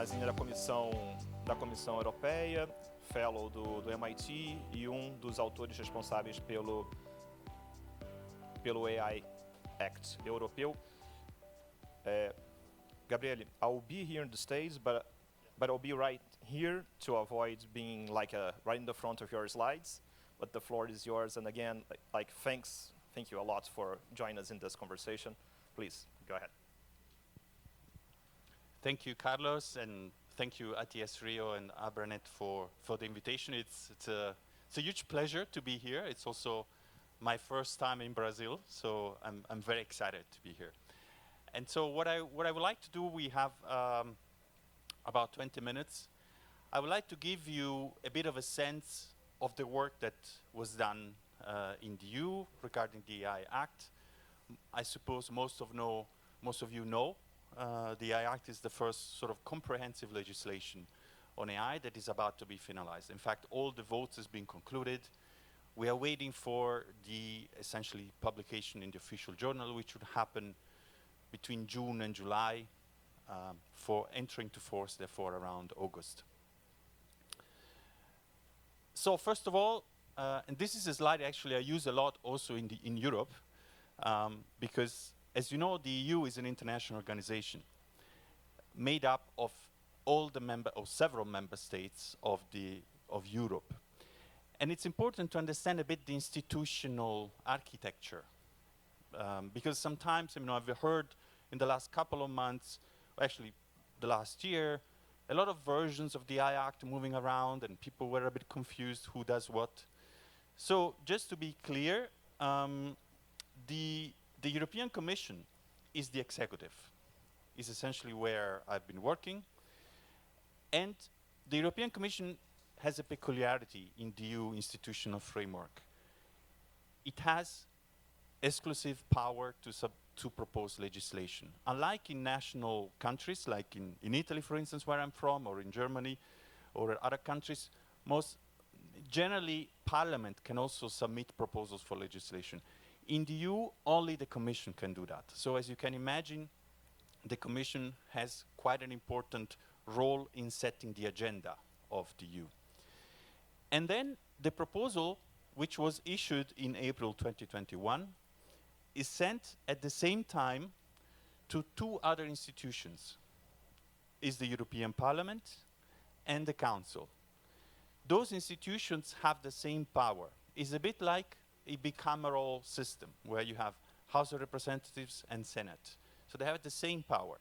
mas da Comissão Europeia, fellow do MIT e dos autores responsáveis pelo AI Act europeu. Gabriele, I'll be here in the States, but I'll be right here to avoid being like right in the front of your slides. But the floor is yours, and again, thank you a lot for joining us in this conversation. Please, go ahead. Thank you, Carlos, and thank you, ATS Rio and Abranet for the invitation. It's a huge pleasure to be here. It's also my first time in Brazil, so I'm very excited to be here. And so what I would like to do, we have about 20 minutes. I would like to give you a bit of a sense of the work that was done in the EU regarding the AI Act. I suppose most of you know the AI Act is the first sort of comprehensive legislation on AI that is about to be finalized. In fact, all the votes has been concluded. We are waiting for the essentially publication in the official journal, which would happen between June and July, for entering to force, therefore, around August. So first of all, and this is a slide actually I use a lot also in Europe, because as you know, the EU is an international organization made up of several member states of Europe. And it's important to understand a bit the institutional architecture, because sometimes, I've heard in the last couple of months, actually the last year, a lot of versions of the AI Act moving around, and people were a bit confused who does what. So just to be clear, the European Commission is the executive, is essentially where I've been working. And the European Commission has a peculiarity in the EU institutional framework. It has exclusive power to propose legislation. Unlike in national countries, like in Italy, for instance, where I'm from, or in Germany, or other countries, generally Parliament can also submit proposals for legislation. In the EU, only the Commission can do that. So as you can imagine, the Commission has quite an important role in setting the agenda of the EU. And then the proposal, which was issued in April 2021, is sent at the same time to two other institutions, is the European Parliament and the Council. Those institutions have the same power. It's a bit like a bicameral system where you have House of Representatives and Senate. So they have the same power,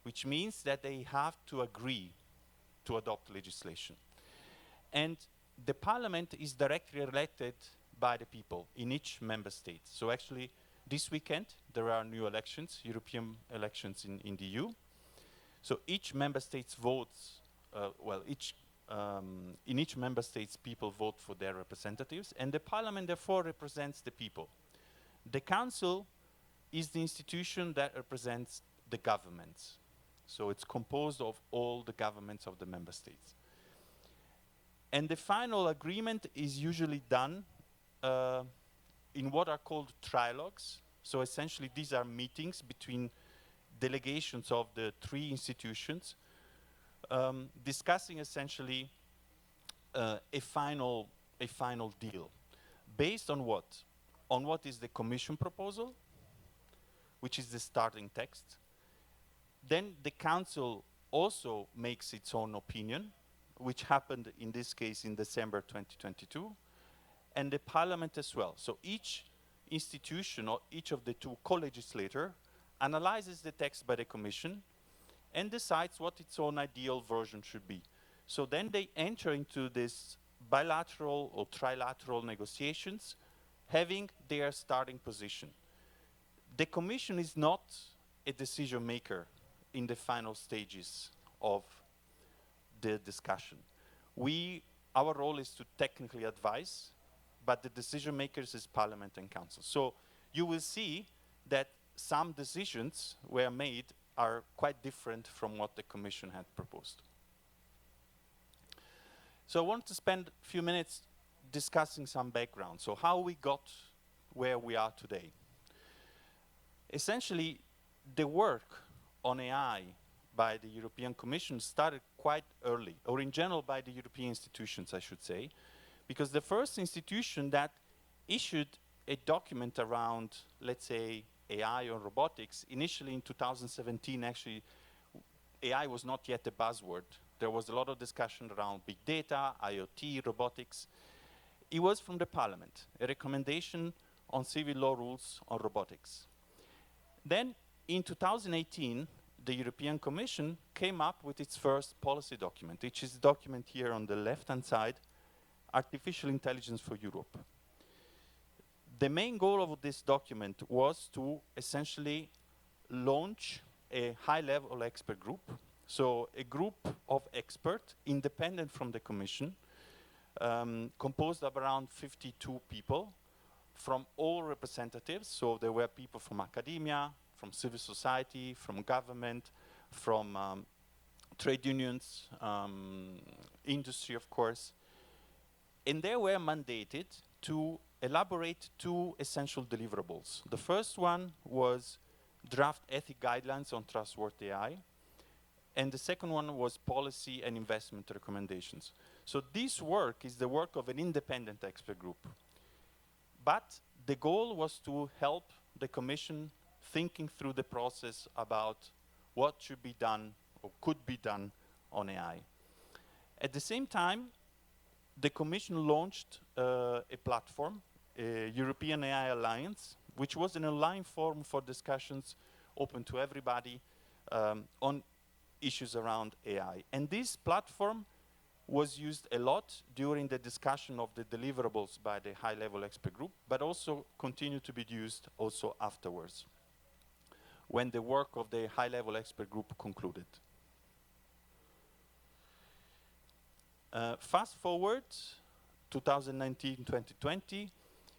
which means that they have to agree to adopt legislation. And the Parliament is directly elected by the people in each member state. So actually, this weekend, there are new elections, European elections in the EU. So each member state votes, in each member state, people vote for their representatives, and the Parliament therefore represents the people. The Council is the institution that represents the governments. So it's composed of all the governments of the member states. And the final agreement is usually done in what are called trilogues. So essentially, these are meetings between delegations of the three institutions, discussing essentially a final deal. Based on what? On what is the Commission proposal, which is the starting text. Then the Council also makes its own opinion, which happened in this case in December 2022, and the Parliament as well. So each institution, or each of the two co-legislators, analyzes the text by the Commission and decides what its own ideal version should be. So then they enter into this bilateral or trilateral negotiations, having their starting position. The Commission is not a decision maker in the final stages of the discussion. Our role is to technically advise, but the decision makers is Parliament and Council. So you will see that some decisions were made are quite different from what the Commission had proposed. So I want to spend a few minutes discussing some background. So how we got where we are today. Essentially, the work on AI by the European Commission started quite early, or in general by the European institutions, I should say, because the first institution that issued a document around, let's say, AI or robotics, initially in 2017, actually, AI was not yet a buzzword. There was a lot of discussion around big data, IoT, robotics. It was from the Parliament, a recommendation on civil law rules on robotics. Then, in 2018, the European Commission came up with its first policy document, which is the document here on the left-hand side, Artificial Intelligence for Europe. The main goal of this document was to essentially launch a high-level expert group, so a group of experts independent from the Commission, composed of around 52 people from all representatives. So there were people from academia, from civil society, from government, from trade unions, industry, of course. And they were mandated to elaborate two essential deliverables. The first one was draft ethic guidelines on trustworthy AI, and the second one was policy and investment recommendations. So this work is the work of an independent expert group. But the goal was to help the Commission thinking through the process about what should be done or could be done on AI. At the same time, the Commission launched a platform, a European AI Alliance, which was an online forum for discussions open to everybody on issues around AI. And this platform was used a lot during the discussion of the deliverables by the high-level expert group, but also continued to be used also afterwards, when the work of the high-level expert group concluded. Fast forward, 2019-2020,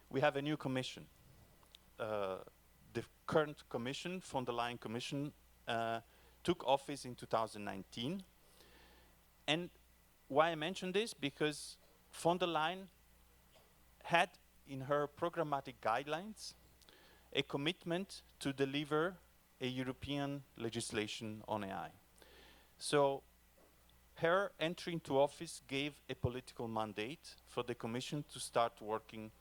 we have a new commission. The current commission, von der Leyen Commission, took office in 2019. And why I mention this? Because von der Leyen had in her programmatic guidelines a commitment to deliver a European legislation on AI. So her entry into office gave a political mandate for the Commission to start working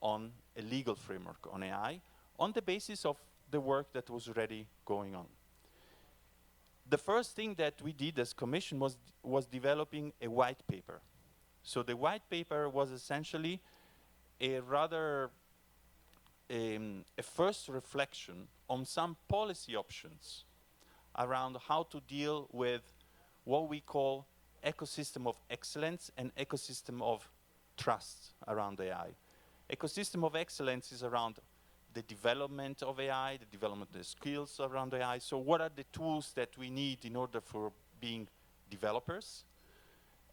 on a legal framework on AI on the basis of the work that was already going on. The first thing that we did as Commission was developing a white paper. So the white paper was essentially a rather a first reflection on some policy options around how to deal with what we call ecosystem of excellence and ecosystem of trust around AI. Ecosystem of excellence is around the development of AI, the development of the skills around AI. So what are the tools that we need in order for being developers?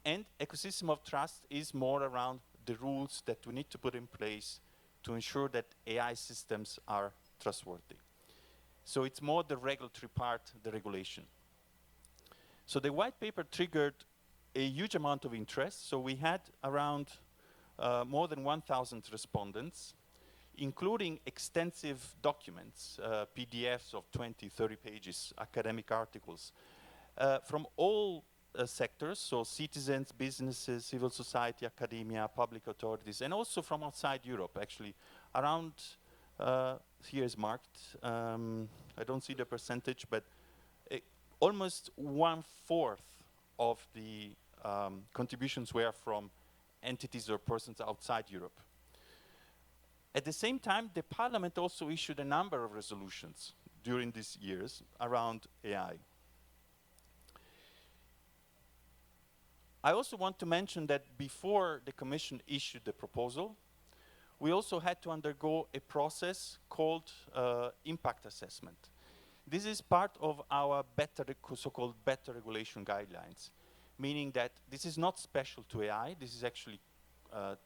And ecosystem of trust is more around the rules that we need to put in place to ensure that AI systems are trustworthy. So it's more the regulatory part, the regulation. So the white paper triggered a huge amount of interest. So we had around more than 1,000 respondents, including extensive documents, PDFs of 20, 30 pages, academic articles, from all sectors, so citizens, businesses, civil society, academia, public authorities, and also from outside Europe, actually. Around, here is marked, I don't see the percentage, but almost 1/4 of the contributions were from entities or persons outside Europe. At the same time, the Parliament also issued a number of resolutions during these years around AI. I also want to mention that before the Commission issued the proposal, we also had to undergo a process called impact assessment. This is part of our so-called better regulation guidelines, meaning that this is not special to AI. This is actually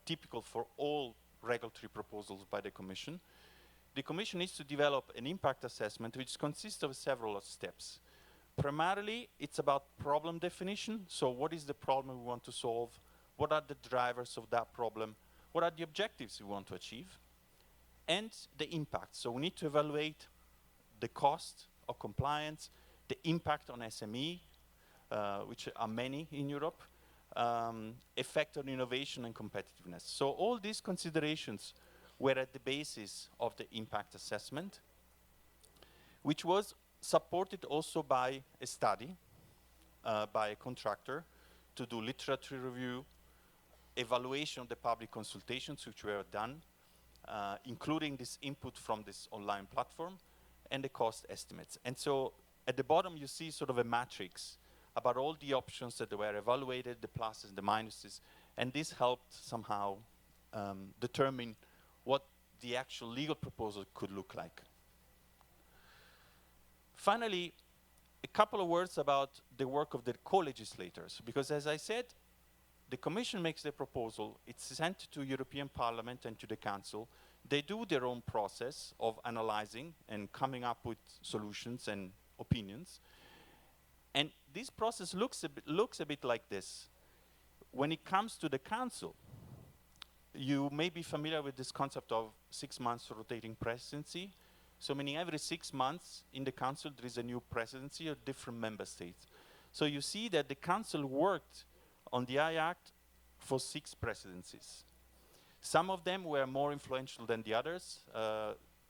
typical for all regulatory proposals by the Commission. The Commission needs to develop an impact assessment which consists of several steps. Primarily, it's about problem definition. So what is the problem we want to solve? What are the drivers of that problem? What are the objectives we want to achieve? And the impact. So we need to evaluate the cost of compliance, the impact on SME, which are many in Europe, effect on innovation and competitiveness. So all these considerations were at the basis of the impact assessment, which was supported also by a study by a contractor to do literature review, evaluation of the public consultations which were done, including this input from this online platform, and the cost estimates. And so at the bottom you see sort of a matrix about all the options that were evaluated, the pluses, the minuses, and this helped somehow determine what the actual legal proposal could look like. Finally, a couple of words about the work of the co-legislators, because as I said, the Commission makes the proposal, it's sent to European Parliament and to the Council. They do their own process of analyzing and coming up with solutions and opinions. And this process looks a bit like this. When it comes to the Council, you may be familiar with this concept of 6 months rotating presidency. So meaning every 6 months in the Council there is a new presidency of different member states. So you see that the Council worked on the AI Act for 6 presidencies. Some of them were more influential than the others,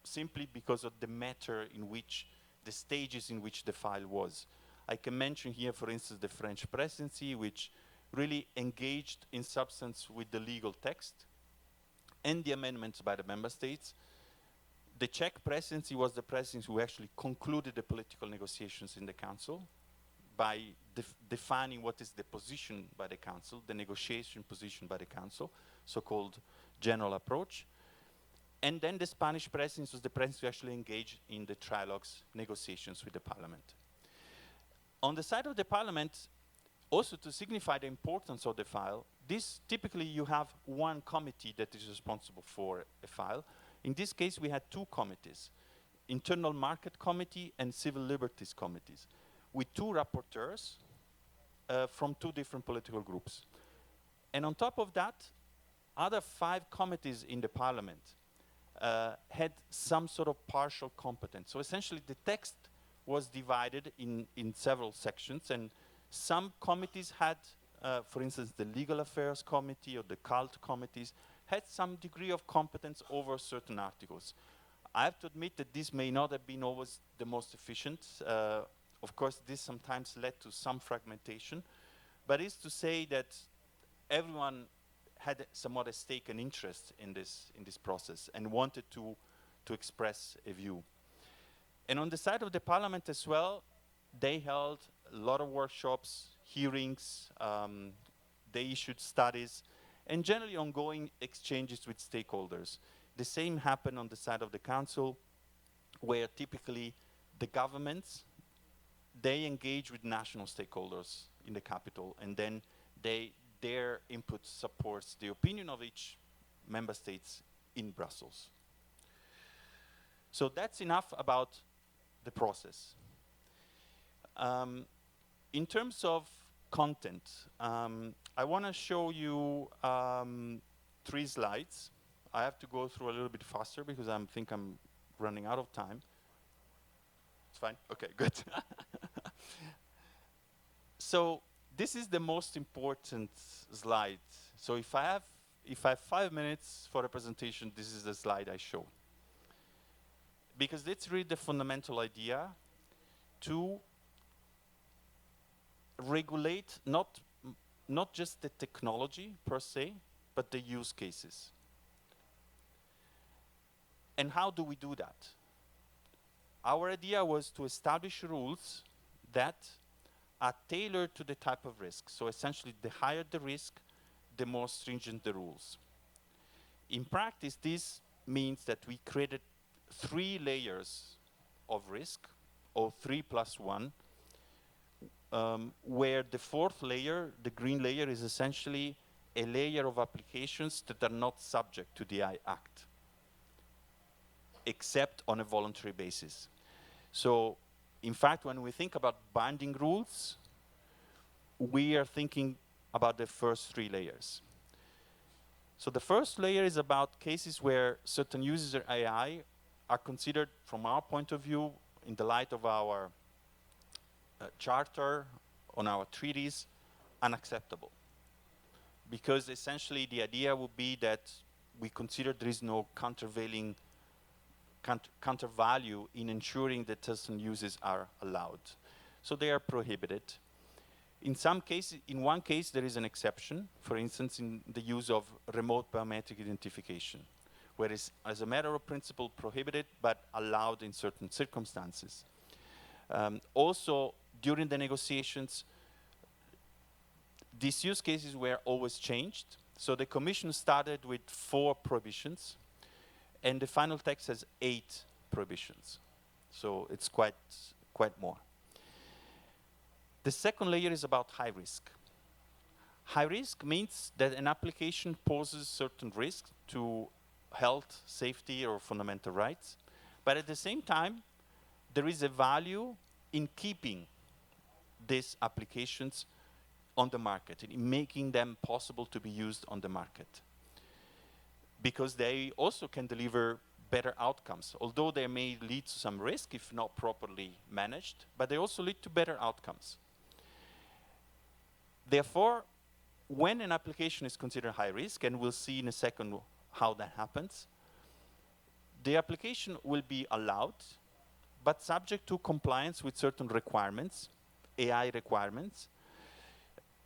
simply because of the matter in which, the stages in which the file was. I can mention here, for instance, the French presidency, which really engaged in substance with the legal text and the amendments by the member states. The Czech presidency was the presidency who actually concluded the political negotiations in the Council by defining what is the position by the Council, the negotiation position by the Council, so-called general approach. And then the Spanish presidency was the presidency who actually engaged in the trilogues negotiations with the Parliament. On the side of the Parliament, also to signify the importance of the file, this typically you have one committee that is responsible for a file. In this case, we had 2 committees, Internal Market Committee and Civil Liberties Committees, with 2 rapporteurs from 2 different political groups. And on top of that, other 5 committees in the Parliament had some sort of partial competence. So essentially the text was divided in several sections, and some committees had, for instance, the Legal Affairs Committee or the CULT committees, had some degree of competence over certain articles. I have to admit that this may not have been always the most efficient. Of course, this sometimes led to some fragmentation, but it's to say that everyone had somewhat a stake and interest in this process and wanted to express a view. And on the side of the Parliament as well, they held a lot of workshops, hearings, they issued studies, and generally ongoing exchanges with stakeholders. The same happened on the side of the Council, where typically the governments, they engage with national stakeholders in the capital, and then their input supports the opinion of each member states in Brussels. So that's enough about the process. In terms of content, I want to show you 3 slides. I have to go through a little bit faster because I think I'm running out of time. It's fine? Okay, good. So this is the most important slide. So if I have 5 minutes for a presentation, this is the slide I show. Because let's read the fundamental idea to regulate not just the technology per se, but the use cases. And how do we do that? Our idea was to establish rules that are tailored to the type of risk. So essentially, the higher the risk, the more stringent the rules. In practice, this means that we created 3 layers of risk, or 3 plus 1, where the 4th layer, the green layer, is essentially a layer of applications that are not subject to the AI Act, except on a voluntary basis. So, in fact, when we think about binding rules, we are thinking about the first 3 layers. So the first layer is about cases where certain uses of AI are considered, from our point of view, in the light of our charter, on our treaties, unacceptable. Because essentially the idea would be that we consider there is no countervailing counter value in ensuring that certain uses are allowed. So they are prohibited. In some cases, in one case, there is an exception, for instance, in the use of remote biometric identification, where it's, as a matter of principle, prohibited, but allowed in certain circumstances. Also, during the negotiations, these use cases were always changed. So the Commission started with 4 prohibitions, and the final text has 8 prohibitions. So it's quite more. The second layer is about high risk. High risk means that an application poses certain risks to health, safety, or fundamental rights. But at the same time, there is a value in keeping these applications on the market, in making them possible to be used on the market. Because they also can deliver better outcomes, although they may lead to some risk if not properly managed, but they also lead to better outcomes. Therefore, when an application is considered high risk, and we'll see in a second how that happens, the application will be allowed, but subject to compliance with certain requirements, AI requirements,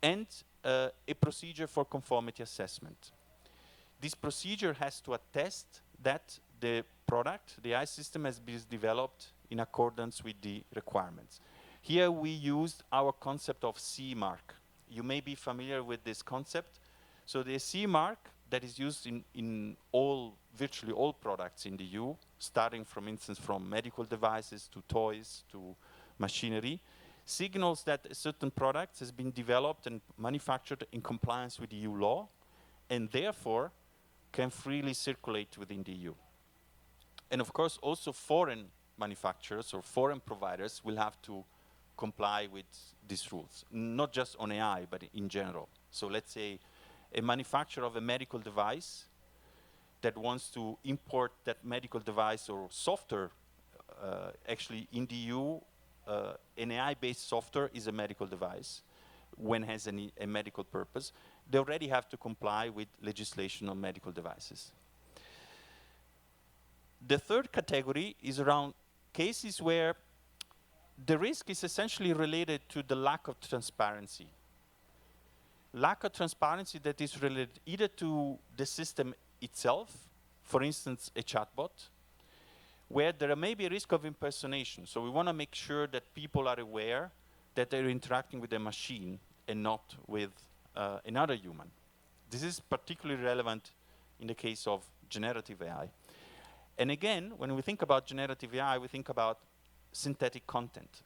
and a procedure for conformity assessment. This procedure has to attest that the product, the AI system, has been developed in accordance with the requirements. Here we used our concept of CE mark. You may be familiar with this concept. So the CE mark that is used in virtually all products in the EU, starting from instance from medical devices to toys to machinery, signals that a certain product has been developed and manufactured in compliance with EU law, and therefore can freely circulate within the EU. And of course, also foreign manufacturers or foreign providers will have to comply with these rules, not just on AI, but in general. So let's say a manufacturer of a medical device that wants to import that medical device or software, actually in the EU, an AI-based software is a medical device when it has a medical purpose. They already have to comply with legislation on medical devices. The third category is around cases where the risk is essentially related to the lack of transparency. Lack of transparency that is related either to the system itself, for instance, a chatbot, where there may be a risk of impersonation. So we want to make sure that people are aware that they're interacting with a machine and not with another human. This is particularly relevant in the case of generative AI. And again, when we think about generative AI, we think about synthetic content.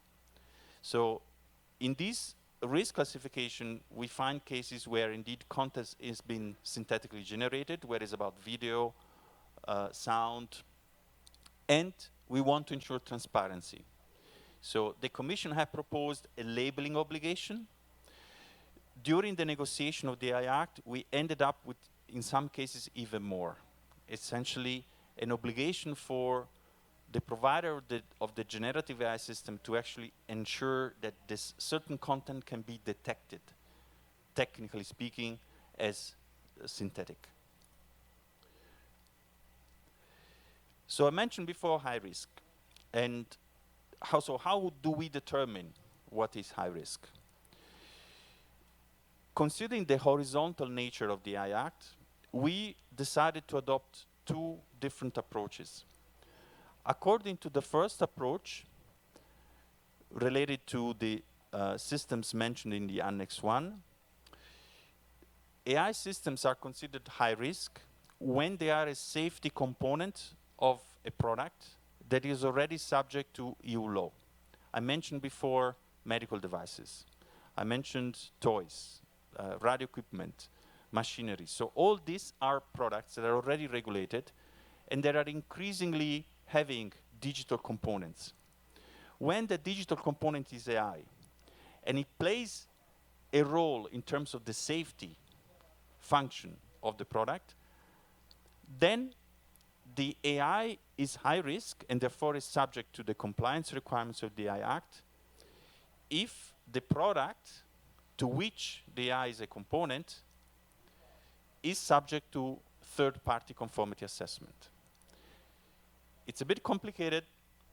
So in this risk classification, we find cases where indeed content is being synthetically generated, where it's about video, sound, and we want to ensure transparency. So the Commission have proposed a labeling obligation. During the negotiation of the AI Act, we ended up with, in some cases, even more. Essentially, an obligation for the provider of the generative AI system to actually ensure that this certain content can be detected, technically speaking, as synthetic. So I mentioned before high risk. And how do we determine what is high risk? Considering the horizontal nature of the AI Act, we decided to adopt 2 different approaches. According to the first approach, related to the systems mentioned in the Annex 1, AI systems are considered high risk when they are a safety component of a product that is already subject to EU law. I mentioned before medical devices. I mentioned toys, radio equipment, machinery. So all these are products that are already regulated and that are increasingly having digital components. When the digital component is AI, and it plays a role in terms of the safety function of the product, then the AI is high risk and therefore is subject to the compliance requirements of the AI Act if the product to which the AI is a component is subject to third-party conformity assessment. It's a bit complicated,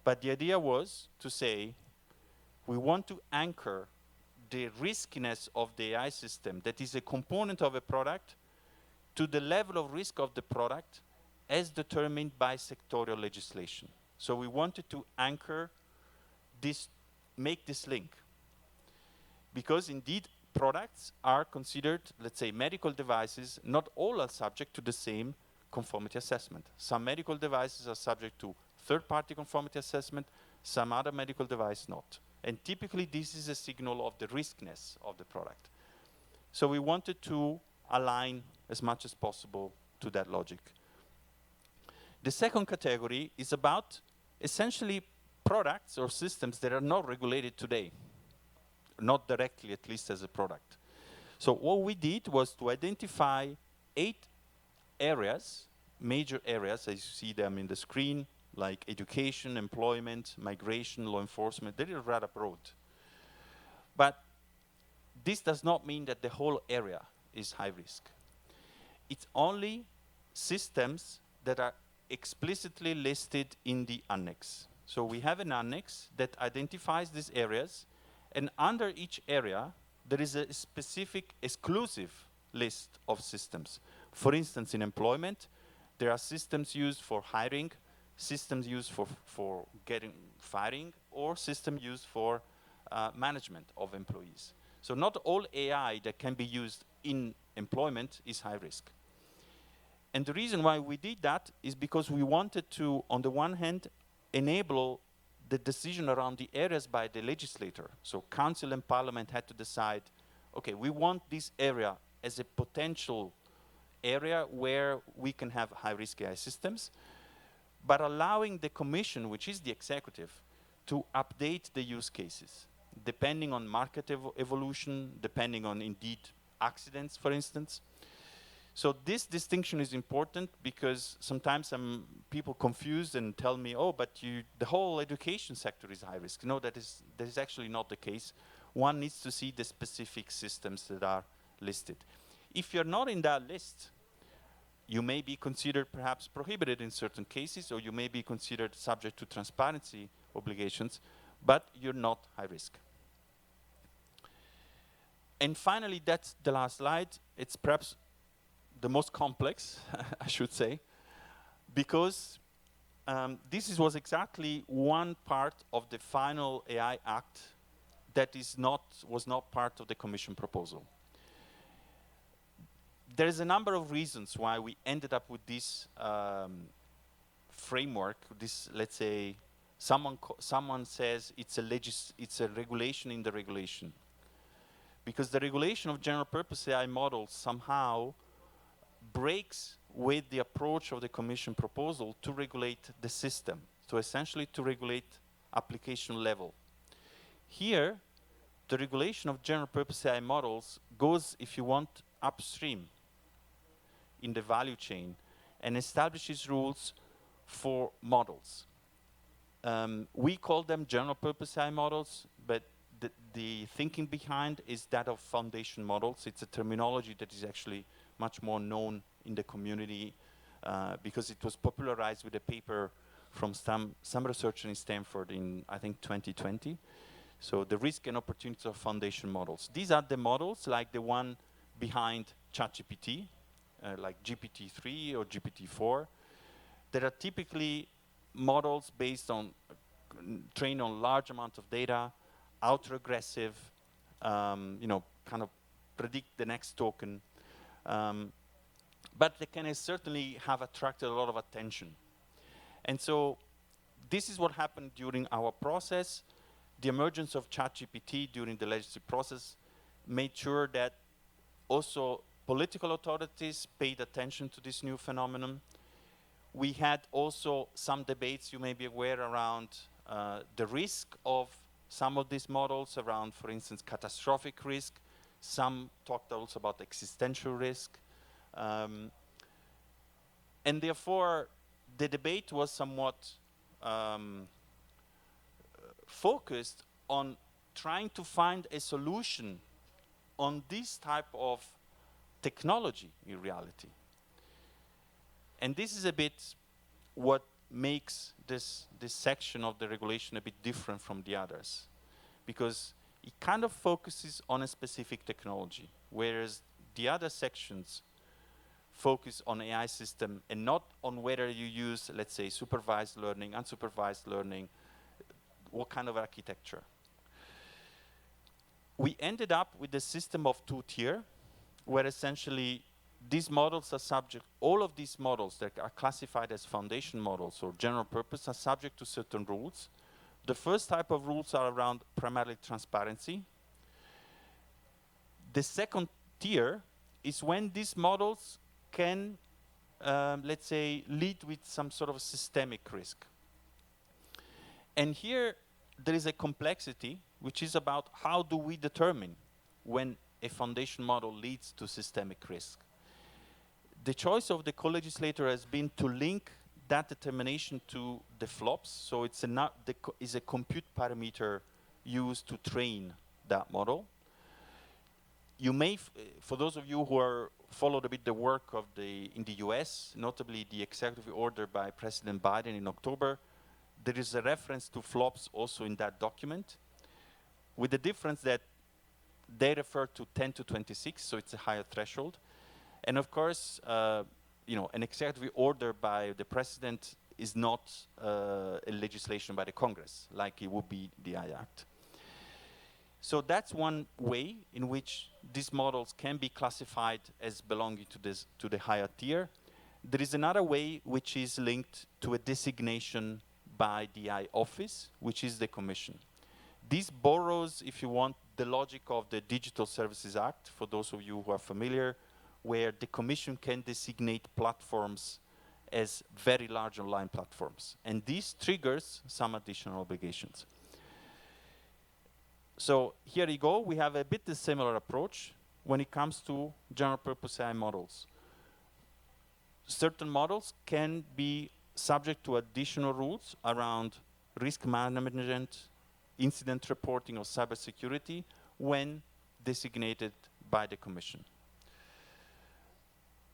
but the idea was to say we want to anchor the riskiness of the AI system that is a component of a product to the level of risk of the product as determined by sectorial legislation. So we wanted to anchor this, make this link. Because indeed, products are considered, let's say, medical devices. Not all are subject to the same conformity assessment. Some medical devices are subject to third-party conformity assessment, some other medical device not. And typically, this is a signal of the riskness of the product. So we wanted to align as much as possible to that logic. The second category is about essentially products or systems that are not regulated today, not directly, at least as a product. So what we did was to identify 8 areas, major areas, as you see them in the screen, like education, employment, migration, law enforcement. They are rather broad. But this does not mean that the whole area is high risk. It's only systems that are explicitly listed in the annex. So we have an annex that identifies these areas, and under each area, there is a specific exclusive list of systems. For instance, in employment, there are systems used for hiring, systems used for firing, or system used for management of employees. So not all AI that can be used in employment is high risk. And the reason why we did that is because we wanted to, on the one hand, enable the decision around the areas by the legislator. So council and parliament had to decide, okay, we want this area as a potential area where we can have high-risk AI systems, but allowing the commission, which is the executive, to update the use cases, depending on market evolution, depending on, indeed, accidents, for instance. So this distinction is important because sometimes people confused and tell me, oh, but the whole education sector is high risk. No, that is actually not the case. One needs to see the specific systems that are listed. If you're not in that list, you may be considered perhaps prohibited in certain cases, or you may be considered subject to transparency obligations, but you're not high risk. And finally, that's the last slide. It's perhaps the most complex, I should say, because this was exactly one part of the final AI Act that was not part of the Commission proposal. There is a number of reasons why we ended up with this framework. This, let's say, someone says it's a regulation in the regulation, because the regulation of general purpose AI models somehow breaks with the approach of the Commission proposal to regulate the system, so essentially to regulate application level. Here, the regulation of general purpose AI models goes, if you want, upstream in the value chain and establishes rules for models. We call them general purpose AI models, but the thinking behind is that of foundation models. It's a terminology that is actually much more known in the community because it was popularized with a paper from some researcher in Stanford in, I think, 2020. So the risk and opportunities of foundation models. These are the models like the one behind ChatGPT, like GPT-3 or GPT-4, that are typically models based on, trained on large amount of data, ultra-aggressive, kind of predict the next token. But they can certainly have attracted a lot of attention. And so this is what happened during our process. The emergence of ChatGPT during the legislative process made sure that also political authorities paid attention to this new phenomenon. We had also some debates, you may be aware, around the risk of some of these models, around, for instance, catastrophic risk. Some talked also about existential risk. And therefore, the debate was somewhat focused on trying to find a solution on this type of technology in reality. And this is a bit what makes this section of the regulation a bit different from the others, because it kind of focuses on a specific technology, whereas the other sections focus on AI system and not on whether you use, let's say, supervised learning, unsupervised learning, what kind of architecture. We ended up with a system of two-tier, where essentially these models are subject, all of these models that are classified as foundation models or general purpose are subject to certain rules. The first type of rules are around primarily transparency. The second tier is when these models can, let's say, lead with some sort of systemic risk. And here there is a complexity, which is about how do we determine when a foundation model leads to systemic risk. The choice of the co-legislator has been to link that determination to the flops, so it's a compute parameter used to train that model. You may, for those of you who are followed a bit the work of in the US, notably the executive order by President Biden in October, there is a reference to flops also in that document, with the difference that they refer to 10 to 26, so it's a higher threshold. And of course, you know, an executive order by the president is not a legislation by the Congress, like it would be the AI Act. So that's one way in which these models can be classified as belonging to the higher tier. There is another way which is linked to a designation by the AI office, which is the Commission. This borrows, if you want, the logic of the Digital Services Act, for those of you who are familiar, where the Commission can designate platforms as very large online platforms. And this triggers some additional obligations. So here you go, we have a bit a similar approach when it comes to general purpose AI models. Certain models can be subject to additional rules around risk management, incident reporting, or cybersecurity when designated by the Commission.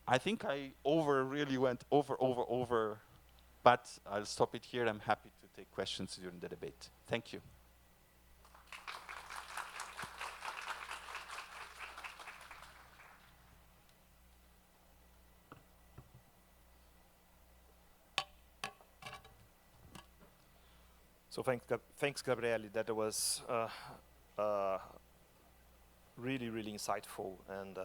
I think I really went over, but I'll stop it here. I'm happy to take questions during the debate. Thank you. So thanks, Gabriele. That was really, really insightful and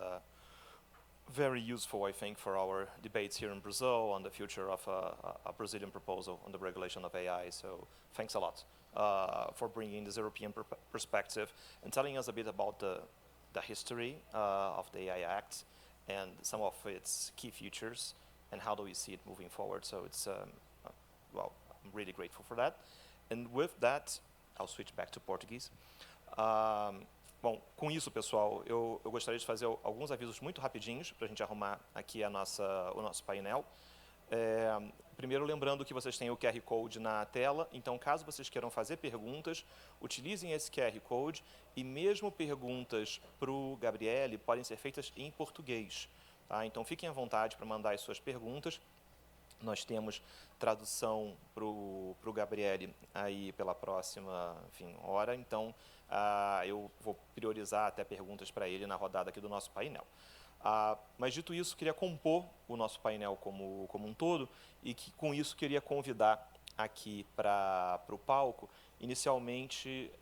very useful, I think, for our debates here in Brazil on the future of a Brazilian proposal on the regulation of AI. So thanks a lot for bringing this European perspective and telling us a bit about the history of the AI Act and some of its key features and how do we see it moving forward. So it's, well, I'm really grateful for that. And with that, I'll switch back to Portuguese. Bom, com isso, pessoal, eu gostaria de fazer alguns avisos muito rapidinhos para a gente arrumar aqui o nosso painel. Primeiro, lembrando que vocês têm o QR Code na tela, então, caso vocês queiram fazer perguntas, utilizem esse QR Code e mesmo perguntas para o Gabriele podem ser feitas em português. Tá? Então, fiquem à vontade para mandar as suas perguntas. Nós temos tradução para o Gabriele aí pela próxima, enfim, hora, então eu vou priorizar até perguntas para ele na rodada aqui do nosso painel. Mas dito isso, queria compor o nosso painel como um todo e que com isso queria convidar aqui para o palco, inicialmente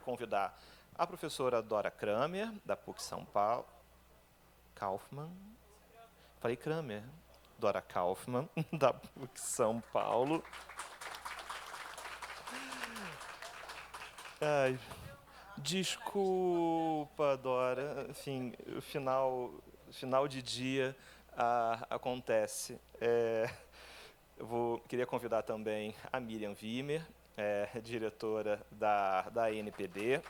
convidar a professora Dora Kramer, da PUC São Paulo, Kaufmann, falei Kramer, Dora Kaufmann, da PUC São Paulo. Ai, desculpa, Dora. Enfim, o final de dia acontece. Queria convidar também a Miriam Wimmer, diretora da ANPD.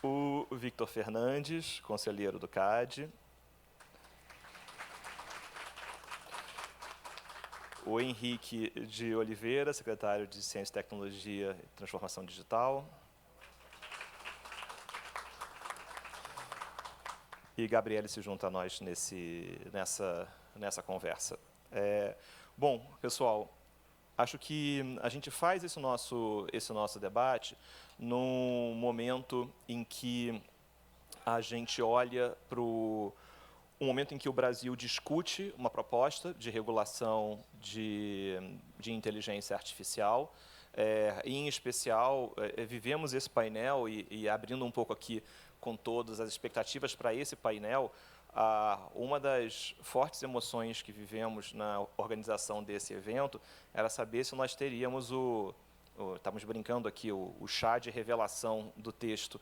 O Victor Fernandes, conselheiro do CAD. o Henrique de Oliveira, secretário de Ciência, Tecnologia e Transformação Digital. E Gabriele se junta a nós nessa conversa. Bom, pessoal, acho que a gente faz esse nosso debate num momento em que a gente olha para um momento em que o Brasil discute uma proposta de regulação de inteligência artificial. Em especial, vivemos esse painel e abrindo um pouco aqui com todas as expectativas para esse painel, uma das fortes emoções que vivemos na organização desse evento era saber se nós teríamos estamos brincando aqui, o chá de revelação do texto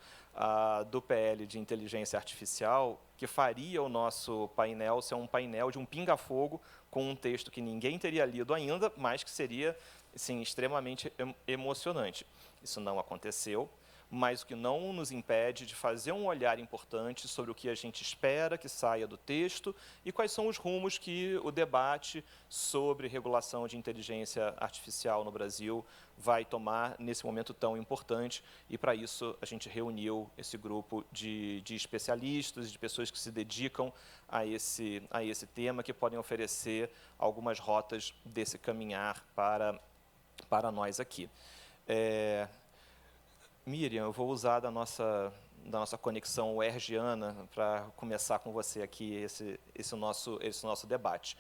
do PL de inteligência artificial, que faria o nosso painel ser um painel de um pinga-fogo com um texto que ninguém teria lido ainda, mas que seria, assim, extremamente emocionante. Isso não aconteceu, mas o que não nos impede de fazer um olhar importante sobre o que a gente espera que saia do texto e quais são os rumos que o debate sobre regulação de inteligência artificial no Brasil vai tomar nesse momento tão importante. E, para isso, a gente reuniu esse grupo de especialistas, de pessoas que se dedicam a esse tema, que podem oferecer algumas rotas desse caminhar para nós aqui. Miriam, eu vou usar da nossa conexão UERJiana para começar com você aqui esse nosso debate.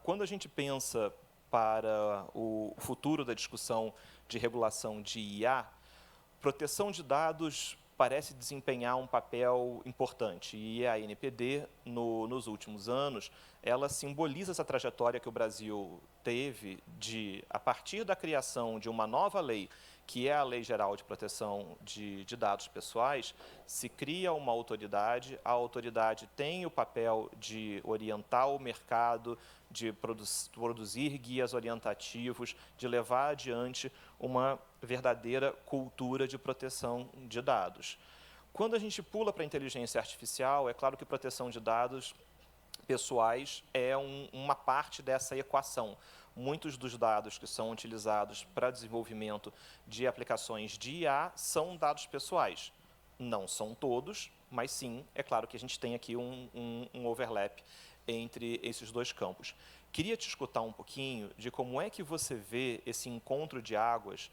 Quando a gente pensa para o futuro da discussão de regulação de IA, proteção de dados parece desempenhar um papel importante. E a ANPD, nos últimos anos, ela simboliza essa trajetória que o Brasil teve a partir da criação de uma nova lei, que é a Lei Geral de Proteção de Dados Pessoais, se cria uma autoridade, a autoridade tem o papel de orientar o mercado, de produzir guias orientativos, de levar adiante uma verdadeira cultura de proteção de dados. Quando a gente pula para a inteligência artificial, é claro que proteção de dados pessoais é uma parte dessa equação. Muitos dos dados que são utilizados para desenvolvimento de aplicações de IA são dados pessoais. Não são todos, mas sim, é claro que a gente tem aqui um overlap entre esses dois campos. Queria te escutar um pouquinho de como é que você vê esse encontro de águas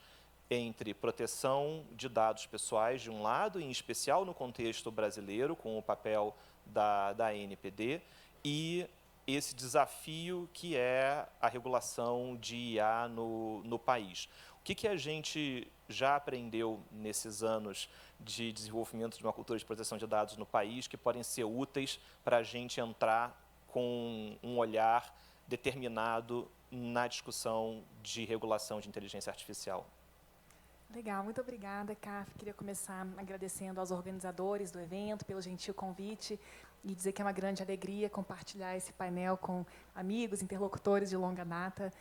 entre proteção de dados pessoais, de um lado, em especial no contexto brasileiro, com o papel da ANPD, e esse desafio que é a regulação de IA no país. O que a gente já aprendeu nesses anos de desenvolvimento de uma cultura de proteção de dados no país que podem ser úteis para a gente entrar com um olhar determinado na discussão de regulação de inteligência artificial? Legal, muito obrigada, CAF. Queria começar agradecendo aos organizadores do evento pelo gentil convite e dizer que é uma grande alegria compartilhar esse painel com amigos, interlocutores de longa data.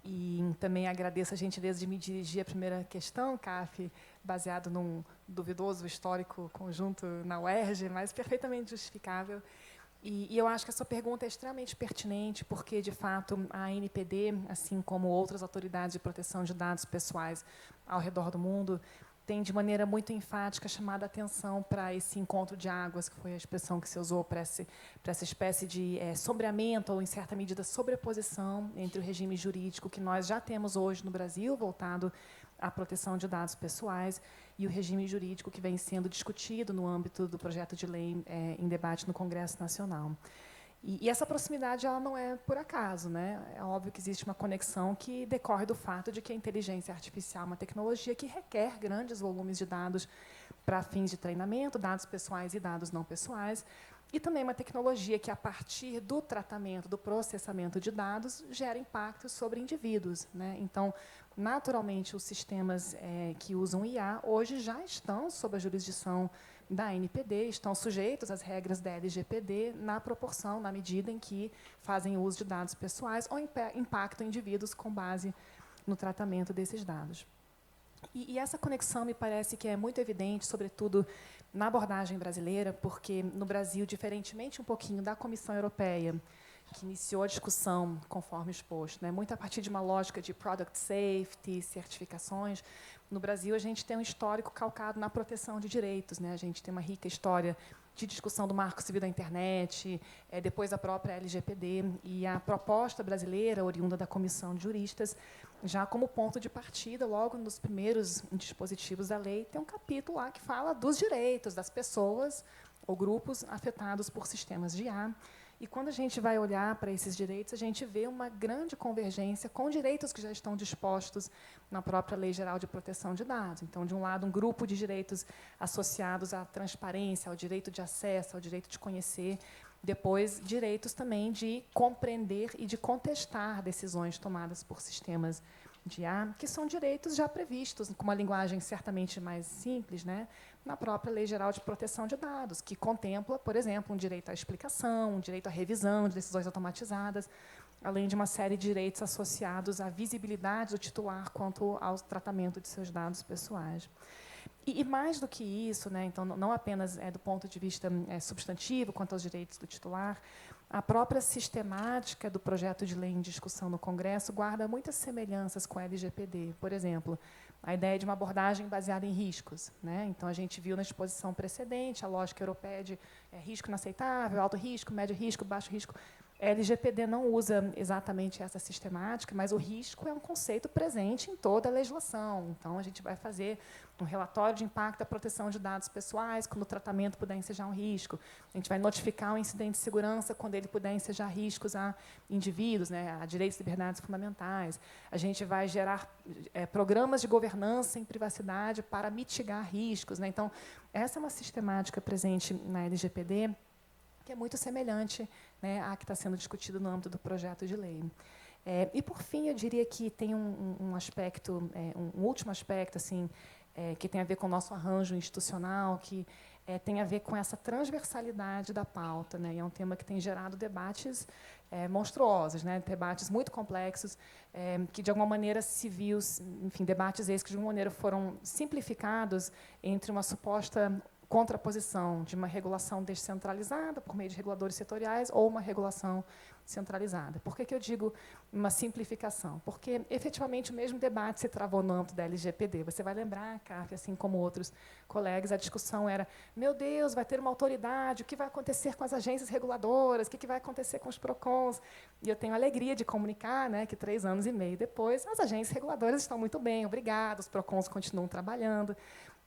E também agradeço a gentileza de me dirigir à primeira questão, CAF, baseado num duvidoso histórico conjunto na UERJ, mas perfeitamente justificável. E eu acho que a sua pergunta é extremamente pertinente, porque, de fato, a ANPD, assim como outras autoridades de proteção de dados pessoais ao redor do mundo, tem, de maneira muito enfática, chamado a atenção para esse encontro de águas, que foi a expressão que se usou para essa espécie de sombreamento, ou, em certa medida, sobreposição entre o regime jurídico que nós já temos hoje no Brasil, voltado à proteção de dados pessoais, e o regime jurídico que vem sendo discutido no âmbito do projeto de lei em debate no Congresso Nacional. E essa proximidade ela não é por acaso, né? É óbvio que existe uma conexão que decorre do fato de que a inteligência artificial é uma tecnologia que requer grandes volumes de dados para fins de treinamento, dados pessoais e dados não pessoais, e também uma tecnologia que, a partir do tratamento, do processamento de dados, gera impactos sobre indivíduos, né? Então, naturalmente, os sistemas que usam IA hoje já estão sob a jurisdição da ANPD, estão sujeitos às regras da LGPD na proporção, na medida em que fazem uso de dados pessoais ou impactam indivíduos com base no tratamento desses dados. E essa conexão me parece que é muito evidente, sobretudo na abordagem brasileira, porque no Brasil, diferentemente um pouquinho da Comissão Europeia, que iniciou a discussão, conforme exposto, né, muito a partir de uma lógica de product safety, certificações. No Brasil, a gente tem um histórico calcado na proteção de direitos, né? A gente tem uma rica história de discussão do Marco Civil da Internet, depois a própria LGPD, e a proposta brasileira, oriunda da Comissão de Juristas, já como ponto de partida, logo nos primeiros dispositivos da lei, tem um capítulo lá que fala dos direitos das pessoas ou grupos afetados por sistemas de IA. E quando a gente vai olhar para esses direitos, a gente vê uma grande convergência com direitos que já estão dispostos na própria Lei Geral de Proteção de Dados. Então, de um lado, um grupo de direitos associados à transparência, ao direito de acesso, ao direito de conhecer. Depois, direitos também de compreender e de contestar decisões tomadas por sistemas de IA, que são direitos já previstos, com uma linguagem certamente mais simples, né, na própria Lei Geral de Proteção de Dados, que contempla, por exemplo, um direito à explicação, um direito à revisão de decisões automatizadas, além de uma série de direitos associados à visibilidade do titular quanto ao tratamento de seus dados pessoais. E mais do que isso, né, então, não apenas do ponto de vista substantivo quanto aos direitos do titular, a própria sistemática do projeto de lei em discussão no Congresso guarda muitas semelhanças com a LGPD. Por exemplo, a ideia de uma abordagem baseada em riscos, né? Então, a gente viu na exposição precedente a lógica europeia de risco inaceitável, alto risco, médio risco, baixo risco. A LGPD não usa exatamente essa sistemática, mas o risco é um conceito presente em toda a legislação. Então, a gente vai fazer um relatório de impacto da proteção de dados pessoais, quando o tratamento puder ensejar um risco. A gente vai notificar um incidente de segurança quando ele puder ensejar riscos a indivíduos, né, a direitos e liberdades fundamentais. A gente vai gerar programas de governança em privacidade para mitigar riscos, né? Então, essa é uma sistemática presente na LGPD, que é muito semelhante, né, à que está sendo discutido no âmbito do projeto de lei. E, por fim, eu diria que tem um aspecto, um último aspecto, assim, que tem a ver com o nosso arranjo institucional, que tem a ver com essa transversalidade da pauta, né, e é um tema que tem gerado debates monstruosos, né, debates muito complexos, que, de alguma maneira, se viu, enfim, debates esses que, de alguma maneira, foram simplificados entre uma suposta contraposição de uma regulação descentralizada por meio de reguladores setoriais ou uma regulação centralizada. Por que eu digo uma simplificação? Porque, efetivamente, o mesmo debate se travou no âmbito da LGPD. Você vai lembrar, CAF, assim como outros colegas, a discussão era: meu Deus, vai ter uma autoridade, o que vai acontecer com as agências reguladoras, o que vai acontecer com os PROCONs? E eu tenho a alegria de comunicar, né, que 3 anos e meio depois, as agências reguladoras estão muito bem, obrigado, os PROCONs continuam trabalhando.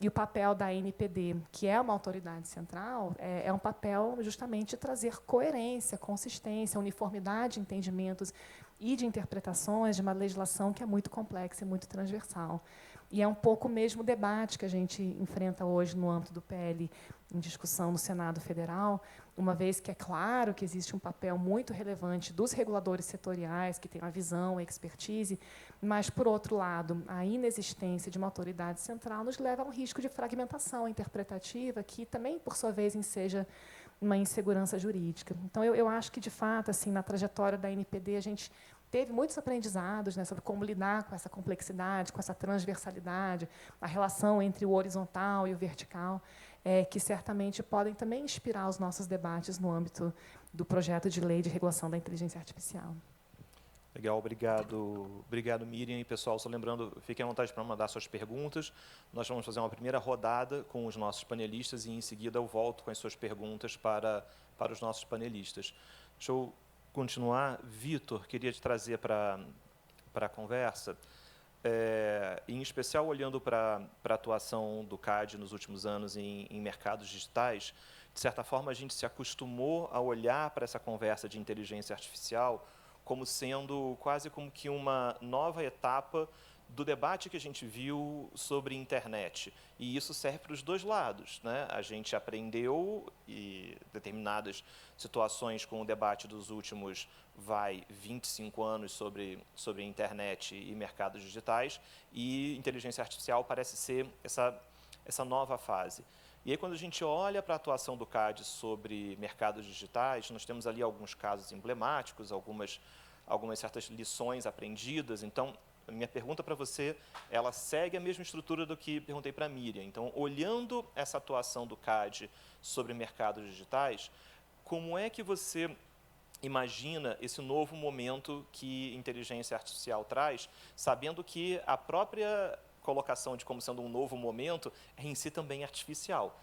E o papel da ANPD, que é uma autoridade central, é um papel justamente de trazer coerência, consistência, uniformidade de entendimentos e de interpretações de uma legislação que é muito complexa e muito transversal. E é um pouco o mesmo debate que a gente enfrenta hoje no âmbito do PL em discussão no Senado Federal, uma vez que é claro que existe um papel muito relevante dos reguladores setoriais, que têm a visão, a expertise, mas, por outro lado, a inexistência de uma autoridade central nos leva a um risco de fragmentação interpretativa, que também, por sua vez, enseja uma insegurança jurídica. Então, eu acho que, de fato, assim, na trajetória da NPD, a gente teve muitos aprendizados, né, sobre como lidar com essa complexidade, com essa transversalidade, a relação entre o horizontal e o vertical, que certamente podem também inspirar os nossos debates no âmbito do projeto de lei de regulação da inteligência artificial. Legal, obrigado. Obrigado, Miriam. E, pessoal, só lembrando, fiquem à vontade para mandar suas perguntas. Nós vamos fazer uma primeira rodada com os nossos panelistas e, em seguida, eu volto com as suas perguntas para os nossos panelistas. Deixa eu continuar. Vitor, queria te trazer para a conversa, em especial olhando para a atuação do CAD nos últimos anos em mercados digitais. De certa forma, a gente se acostumou a olhar para essa conversa de inteligência artificial como sendo quase como que uma nova etapa do debate que a gente viu sobre internet. E isso serve para os dois lados, né? A gente aprendeu, em determinadas situações, com o debate dos últimos 25 anos sobre a internet e mercados digitais, e inteligência artificial parece ser essa nova fase. E aí, quando a gente olha para a atuação do CAD sobre mercados digitais, nós temos ali alguns casos emblemáticos, algumas certas lições aprendidas. Então, a minha pergunta para você, ela segue a mesma estrutura do que perguntei para a Miriam. Então, olhando essa atuação do CAD sobre mercados digitais, como é que você imagina esse novo momento que inteligência artificial traz, sabendo que a própria colocação de como sendo um novo momento é em si também artificial,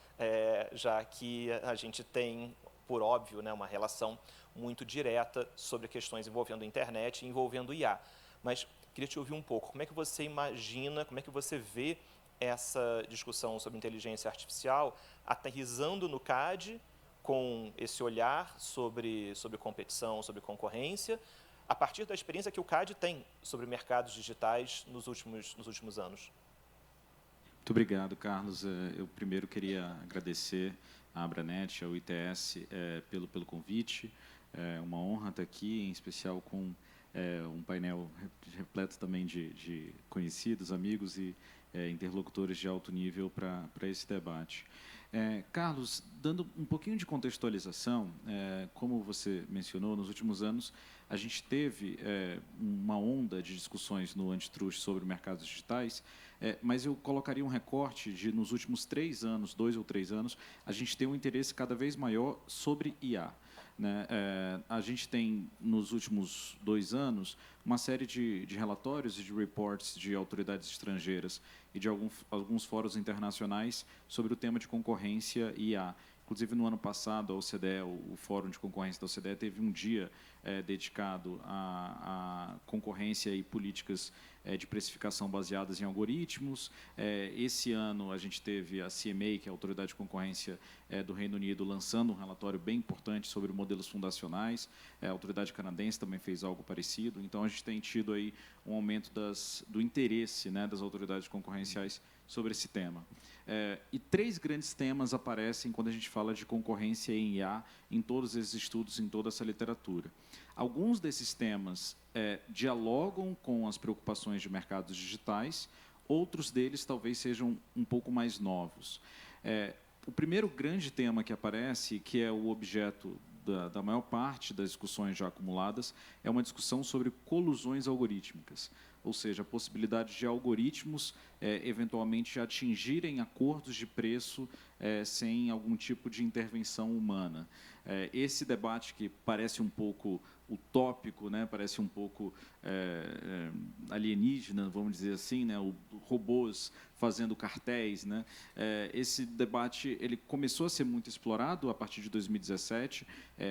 já que a gente tem, por óbvio, né, uma relação muito direta sobre questões envolvendo a internet e envolvendo IA. Mas queria te ouvir um pouco, como é que você imagina, como é que você vê essa discussão sobre inteligência artificial aterrissando no CAD, com esse olhar sobre competição, sobre concorrência, a partir da experiência que o CAD tem sobre mercados digitais nos últimos anos? Muito obrigado, Carlos. Eu primeiro queria agradecer à Abranet, ao ITS, pelo convite. É uma honra estar aqui, em especial com um painel repleto também de conhecidos, amigos e interlocutores de alto nível para esse debate. Carlos, dando um pouquinho de contextualização, como você mencionou, nos últimos anos a gente teve uma onda de discussões no Antitrust sobre mercados digitais, mas eu colocaria um recorte de, nos últimos 3 anos, 2 ou 3 anos, a gente tem um interesse cada vez maior sobre IA. Né? A gente tem, nos últimos 2 anos, uma série de relatórios e de reports de autoridades estrangeiras e de alguns fóruns internacionais sobre o tema de concorrência e IA. Inclusive, no ano passado, a OCDE, o Fórum de Concorrência da OCDE, teve um dia dedicado à concorrência e políticas de precificação baseadas em algoritmos. Esse ano, a gente teve a CMA, que é a Autoridade de Concorrência do Reino Unido, lançando um relatório bem importante sobre modelos fundacionais. A Autoridade Canadense também fez algo parecido. Então, a gente tem tido aí um aumento do interesse, né, das autoridades concorrenciais sobre esse tema. E 3 grandes temas aparecem quando a gente fala de concorrência em IA, em todos esses estudos, em toda essa literatura. Alguns desses temas dialogam com as preocupações de mercados digitais, outros deles talvez sejam um pouco mais novos. O primeiro grande tema que aparece, que é o objeto da maior parte das discussões já acumuladas, é uma discussão sobre colusões algorítmicas, ou seja, a possibilidade de algoritmos eventualmente atingirem acordos de preço sem algum tipo de intervenção humana. Esse debate que parece um pouco utópico, né, parece um pouco alienígena, vamos dizer assim, né, robôs fazendo cartéis, né, esse debate ele começou a ser muito explorado a partir de 2017,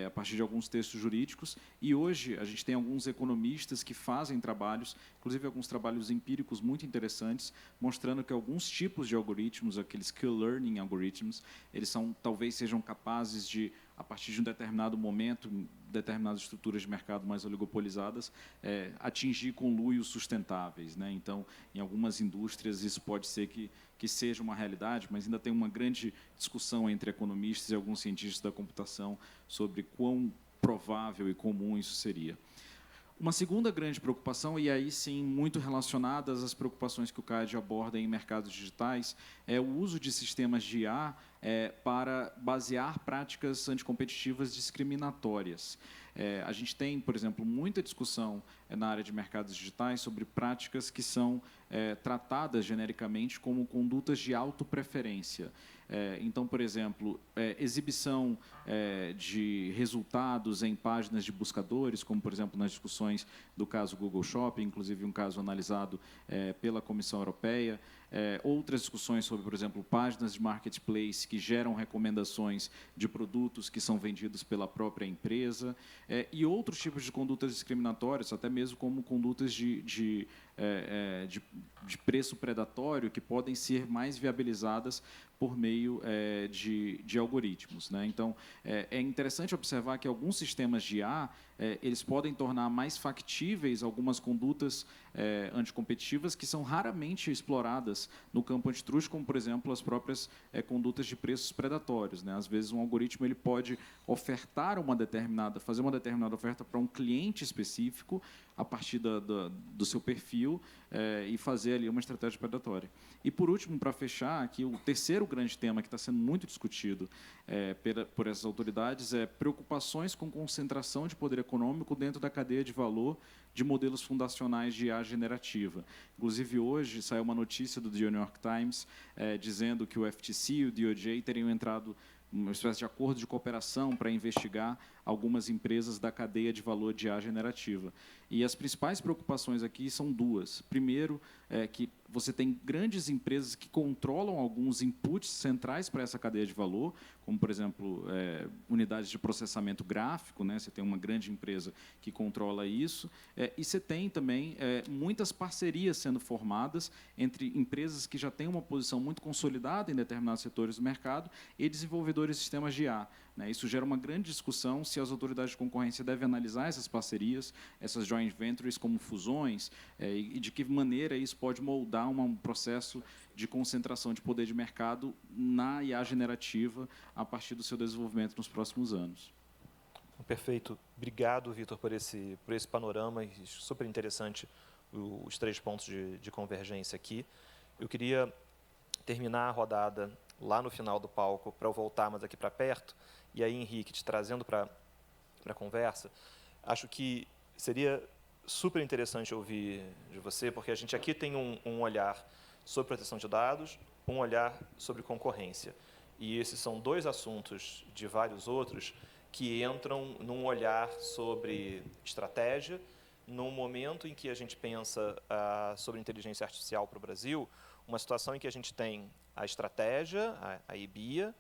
a partir de alguns textos jurídicos, e hoje a gente tem alguns economistas que fazem trabalhos, inclusive alguns trabalhos empíricos muito interessantes, mostrando que alguns tipos de algoritmos, aqueles skill learning algorithms, eles talvez sejam capazes de, a partir de um determinado momento, determinadas estruturas de mercado mais oligopolizadas, atingir conluios sustentáveis, né? Então, em algumas indústrias, isso pode ser que seja uma realidade, mas ainda tem uma grande discussão entre economistas e alguns cientistas da computação sobre quão provável e comum isso seria. Uma segunda grande preocupação, e aí sim muito relacionadas às preocupações que o CAD aborda em mercados digitais, é o uso de sistemas de IA para basear práticas anticompetitivas discriminatórias. A gente tem, por exemplo, muita discussão na área de mercados digitais sobre práticas que são tratadas genericamente como condutas de autopreferência. Então, por exemplo, exibição de resultados em páginas de buscadores, como, por exemplo, nas discussões do caso Google Shopping, inclusive um caso analisado pela Comissão Europeia, outras discussões sobre, por exemplo, páginas de marketplace que geram recomendações de produtos que são vendidos pela própria empresa, e outros tipos de condutas discriminatórias, até mesmo como condutas de preço predatório, que podem ser mais viabilizadas por meio de algoritmos, né? Então, é interessante observar que alguns sistemas de IA eles podem tornar mais factíveis algumas condutas anticompetitivas que são raramente exploradas no campo antitruste, como, por exemplo, as próprias condutas de preços predatórios, né? Às vezes, um algoritmo ele pode ofertar fazer uma determinada oferta para um cliente específico a partir do seu perfil e fazer ali uma estratégia predatória. E, por último, para fechar, aqui o terceiro grande tema que está sendo muito discutido por essas autoridades é preocupações com concentração de poder econômico dentro da cadeia de valor de modelos fundacionais de IA generativa. Inclusive, hoje saiu uma notícia do The New York Times dizendo que o FTC e o DOJ teriam entrado uma espécie de acordo de cooperação para investigar algumas empresas da cadeia de valor de IA generativa. E as principais preocupações aqui são duas. Primeiro, que você tem grandes empresas que controlam alguns inputs centrais para essa cadeia de valor, como, por exemplo, unidades de processamento gráfico, né? Você tem uma grande empresa que controla isso, e você tem também muitas parcerias sendo formadas entre empresas que já têm uma posição muito consolidada em determinados setores do mercado e desenvolvedores de sistemas de IA. Né? Isso gera uma grande discussão se as autoridades de concorrência devem analisar essas parcerias, essas joint ventures como fusões, e de que maneira isso pode moldar um processo de concentração de poder de mercado na IA generativa a partir do seu desenvolvimento nos próximos anos. Perfeito. Obrigado, Vitor, por esse panorama. Super interessante os 3 pontos de convergência aqui. Eu queria terminar a rodada lá no final do palco para eu voltar mais aqui para perto. E aí, Henrique, te trazendo para a conversa, acho que seria super interessante ouvir de você, porque a gente aqui tem um olhar sobre proteção de dados, um olhar sobre concorrência. E esses são 2 assuntos de vários outros que entram num olhar sobre estratégia, num momento em que a gente pensa sobre inteligência artificial para o Brasil, uma situação em que a gente tem a estratégia, a EBIA,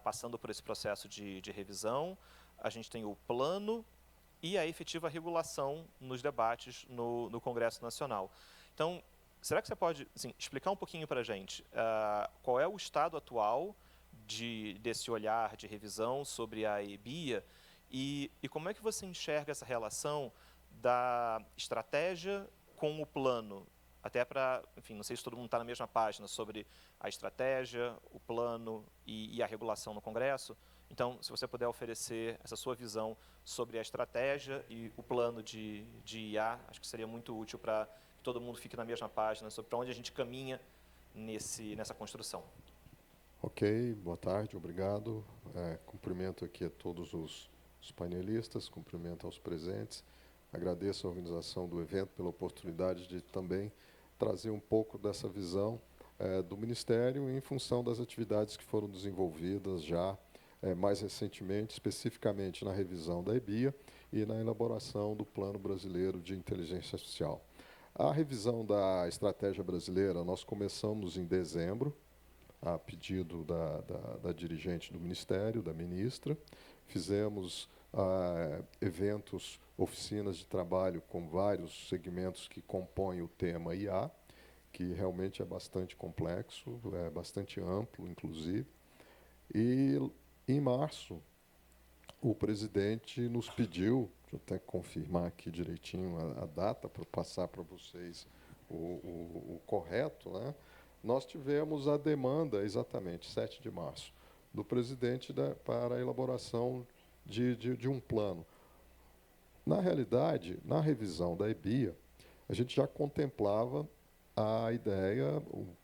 passando por esse processo de revisão, a gente tem o plano e a efetiva regulação nos debates no Congresso Nacional. Então, será que você pode explicar um pouquinho para a gente qual é o estado atual desse olhar de revisão sobre a EBIA e como é que você enxerga essa relação da estratégia com o plano? Até para, enfim, não sei se todo mundo está na mesma página sobre a estratégia, o plano e a regulação no Congresso. Então, se você puder oferecer essa sua visão sobre a estratégia e o plano de IA, acho que seria muito útil para que todo mundo fique na mesma página sobre para onde a gente caminha nessa construção. Ok, boa tarde, obrigado. Cumprimento aqui a todos os painelistas, cumprimento aos presentes. Agradeço a organização do evento pela oportunidade de também trazer um pouco dessa visão do Ministério em função das atividades que foram desenvolvidas já mais recentemente, especificamente na revisão da EBIA e na elaboração do Plano Brasileiro de Inteligência Artificial. A revisão da estratégia brasileira nós começamos em dezembro, a pedido da dirigente do Ministério, da ministra. Fizemos eventos, oficinas de trabalho com vários segmentos que compõem o tema IA, que realmente é bastante complexo, é bastante amplo, inclusive. E, em março, o presidente nos pediu, deixa eu até confirmar aqui direitinho a data, para passar para vocês o correto, né? Nós tivemos a demanda, exatamente, 7 de março, do presidente para a elaboração de um plano. Na realidade, na revisão da EBIA, a gente já contemplava a ideia,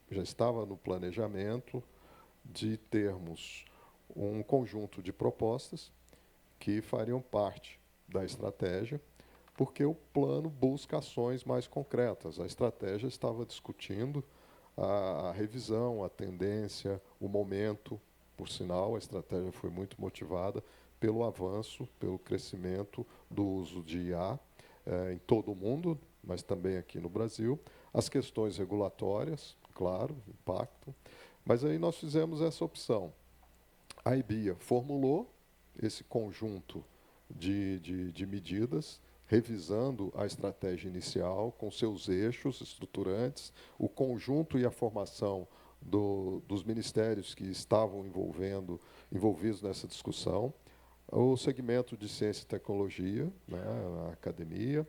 já estava no planejamento, de termos um conjunto de propostas que fariam parte da estratégia, porque o plano busca ações mais concretas. A estratégia estava discutindo a revisão, a tendência, o momento. Por sinal, a estratégia foi muito motivada pelo avanço, pelo crescimento do uso de IA em todo o mundo, mas também aqui no Brasil. As questões regulatórias, claro, impacto. Mas aí nós fizemos essa opção. A EBIA formulou esse conjunto de medidas, revisando a estratégia inicial com seus eixos estruturantes, o conjunto e a formação dos ministérios que estavam envolvidos nessa discussão, o segmento de ciência e tecnologia, né, a academia,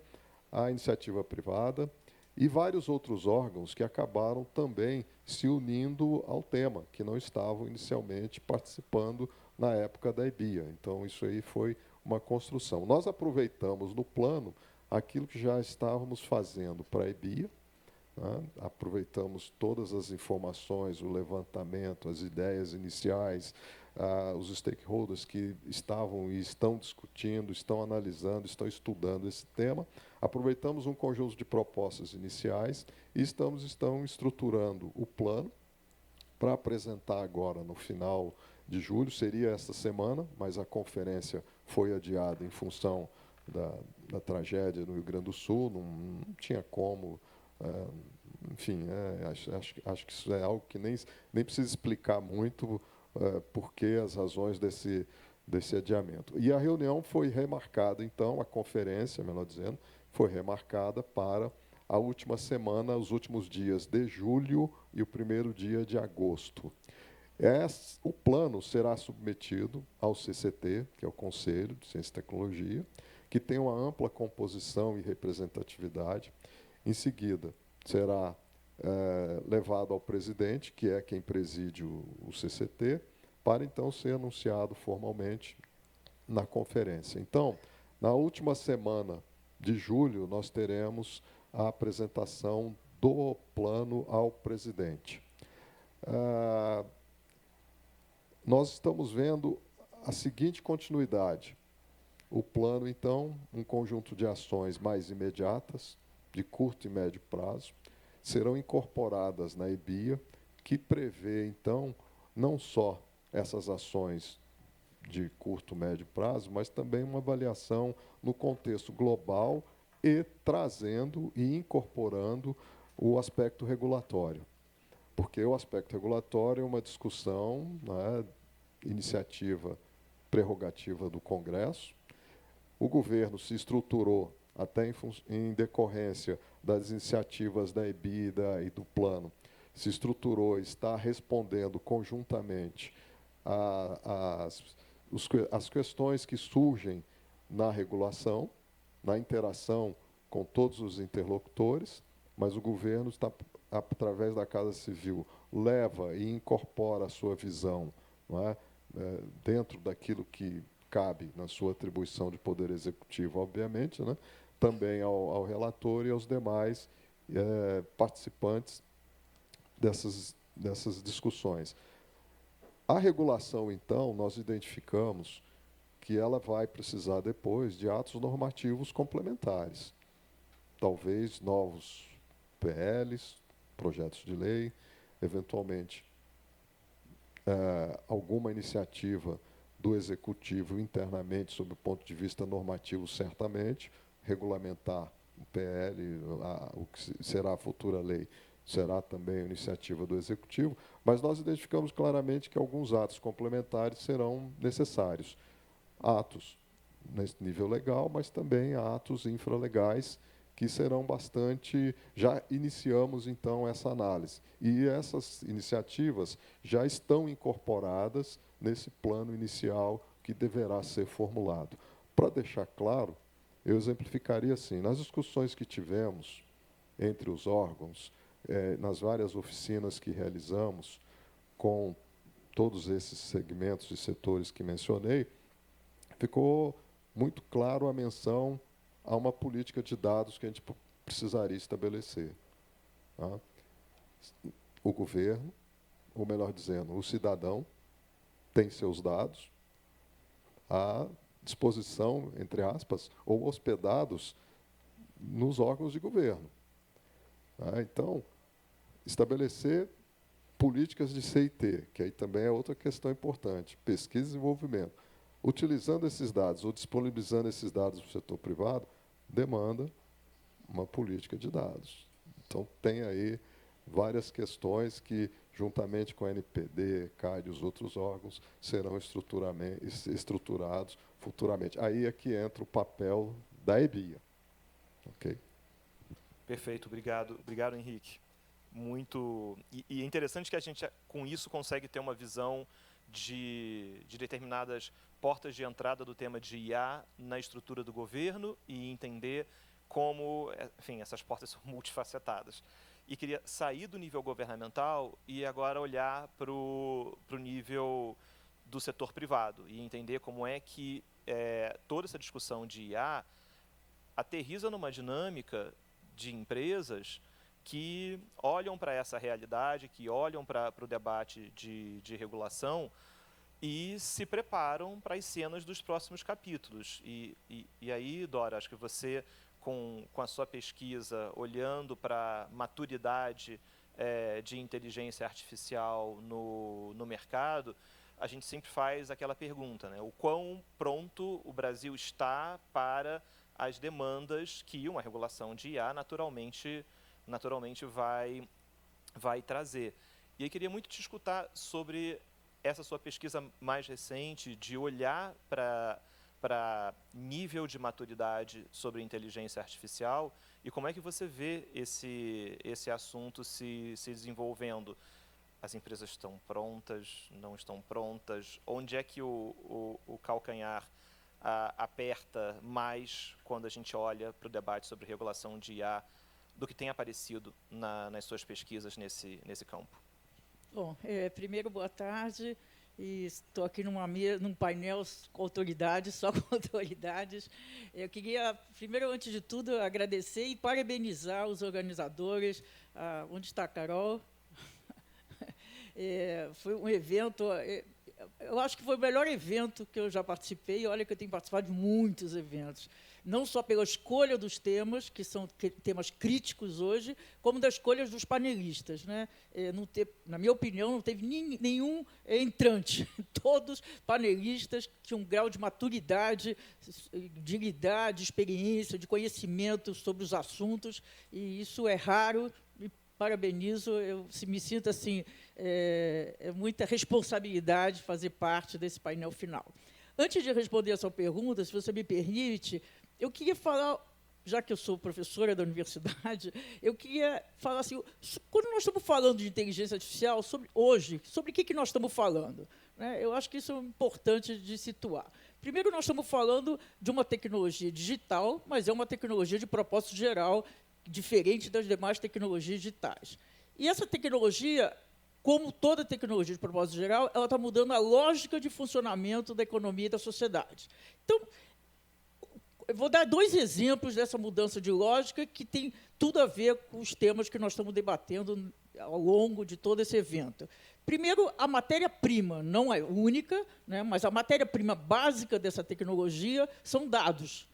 a iniciativa privada e vários outros órgãos que acabaram também se unindo ao tema, que não estavam inicialmente participando na época da EBIA. Então, isso aí foi uma construção. Nós aproveitamos no plano aquilo que já estávamos fazendo para a EBIA, né? Aproveitamos todas as informações, o levantamento, as ideias iniciais, os stakeholders que estavam e estão discutindo, estão analisando, estão estudando esse tema. Aproveitamos um conjunto de propostas iniciais e estão estruturando o plano para apresentar agora, no final de julho, seria esta semana, mas a conferência foi adiada em função da tragédia no Rio Grande do Sul, não tinha como. Enfim, acho que isso é algo que nem precisa explicar muito por que as razões desse adiamento. E a reunião foi remarcada, então, a conferência, melhor dizendo, foi remarcada para a última semana, os últimos dias de julho e o primeiro dia de agosto. O plano será submetido ao CCT, que é o Conselho de Ciência e Tecnologia, que tem uma ampla composição e representatividade. Em seguida, será levado ao presidente, que é quem preside o CCT, para então ser anunciado formalmente na conferência. Então, na última semana de julho, nós teremos a apresentação do plano ao presidente. Nós estamos vendo a seguinte continuidade. O plano, então, um conjunto de ações mais imediatas, de curto e médio prazo, serão incorporadas na EBIA, que prevê, então, não só essas ações de curto e médio prazo, mas também uma avaliação no contexto global e trazendo e incorporando o aspecto regulatório. Porque o aspecto regulatório é uma discussão, né, iniciativa prerrogativa do Congresso. O governo se estruturou até em decorrência das iniciativas da EBI e do plano, se estruturou e está respondendo conjuntamente às questões que surgem na regulação, na interação com todos os interlocutores, mas o governo está, através da Casa Civil, leva e incorpora a sua visão, não é? Dentro daquilo que cabe na sua atribuição de poder executivo, obviamente, né? Também ao relator e aos demais participantes dessas discussões. A regulação, então, nós identificamos que ela vai precisar depois de atos normativos complementares. Talvez novos PLs, projetos de lei, eventualmente alguma iniciativa do Executivo internamente, sob o ponto de vista normativo, certamente, regulamentar o PL, o que será a futura lei, será também a iniciativa do Executivo, mas nós identificamos claramente que alguns atos complementares serão necessários. Atos nesse nível legal, mas também atos infralegais, que serão bastante... Já iniciamos, então, essa análise. E essas iniciativas já estão incorporadas nesse plano inicial que deverá ser formulado. Para deixar claro, eu exemplificaria assim, nas discussões que tivemos entre os órgãos, nas várias oficinas que realizamos com todos esses segmentos e setores que mencionei, ficou muito claro a menção a uma política de dados que a gente precisaria estabelecer. Tá? O governo, ou melhor dizendo, o cidadão, tem seus dados à disposição, entre aspas, ou hospedados nos órgãos de governo. Tá? Então, estabelecer políticas de C&T, que aí também é outra questão importante, pesquisa e desenvolvimento. Utilizando esses dados ou disponibilizando esses dados para o setor privado, demanda uma política de dados. Então, tem aí várias questões que, juntamente com a NPD, CAD e os outros órgãos, serão estruturados futuramente. Aí é que entra o papel da EBIA. Ok? Perfeito, obrigado. Obrigado, Henrique. Muito... E é interessante que a gente, com isso, consegue ter uma visão de determinadas portas de entrada do tema de IA na estrutura do governo e entender como, enfim, essas portas são multifacetadas. E queria sair do nível governamental e agora olhar para o nível do setor privado e entender como é que toda essa discussão de IA aterriza numa dinâmica de empresas que olham para essa realidade, que olham para o debate de regulação e se preparam para as cenas dos próximos capítulos. E aí, Dora, acho que você, com a sua pesquisa, olhando para a maturidade de inteligência artificial no mercado, a gente sempre faz aquela pergunta, né? O quão pronto o Brasil está para as demandas que uma regulação de IA naturalmente vai trazer. E eu queria muito te escutar sobre essa sua pesquisa mais recente, de olhar para nível de maturidade sobre inteligência artificial e como é que você vê esse assunto se desenvolvendo. As empresas estão prontas, não estão prontas? Onde é que o calcanhar aperta mais quando a gente olha para o debate sobre regulação de IA do que tem aparecido nas suas pesquisas nesse campo? Bom, primeiro, boa tarde. E estou aqui num painel com autoridades, só com autoridades. Eu queria, primeiro, antes de tudo, agradecer e parabenizar os organizadores. Onde está a Carol? Foi um evento, eu acho que foi o melhor evento que eu já participei. Olha que eu tenho participado de muitos eventos, não só pela escolha dos temas, que são temas críticos hoje, como das escolhas dos panelistas, né? Na minha opinião, não teve nenhum entrante. Todos panelistas que tinham um grau de maturidade, de lidar, de experiência, de conhecimento sobre os assuntos, e isso é raro. Parabenizo, eu me sinto assim, muita responsabilidade fazer parte desse painel final. Antes de responder a sua pergunta, se você me permite, eu queria falar, já que eu sou professora da universidade, eu queria falar assim, quando nós estamos falando de inteligência artificial, sobre o que nós estamos falando? Né? Eu acho que isso é importante de situar. Primeiro, nós estamos falando de uma tecnologia digital, mas é uma tecnologia de propósito geral, diferente das demais tecnologias digitais. E essa tecnologia, como toda tecnologia de propósito geral, ela está mudando a lógica de funcionamento da economia e da sociedade. Então, eu vou dar 2 exemplos dessa mudança de lógica que tem tudo a ver com os temas que nós estamos debatendo ao longo de todo esse evento. Primeiro, a matéria-prima não é única, né, mas a matéria-prima básica dessa tecnologia são dados.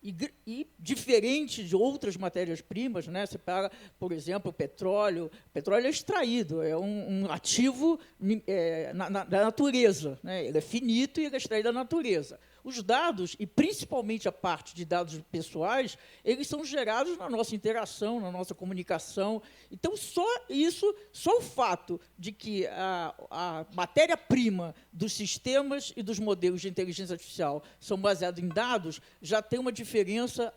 E diferente de outras matérias-primas, né, você pega, por exemplo, o petróleo. O petróleo é extraído, é um ativo da natureza, né, ele é finito e ele é extraído da natureza. Os dados, e principalmente a parte de dados pessoais, eles são gerados na nossa interação, na nossa comunicação. Então, só o fato de que a matéria-prima dos sistemas e dos modelos de inteligência artificial são baseados em dados, já tem uma diferença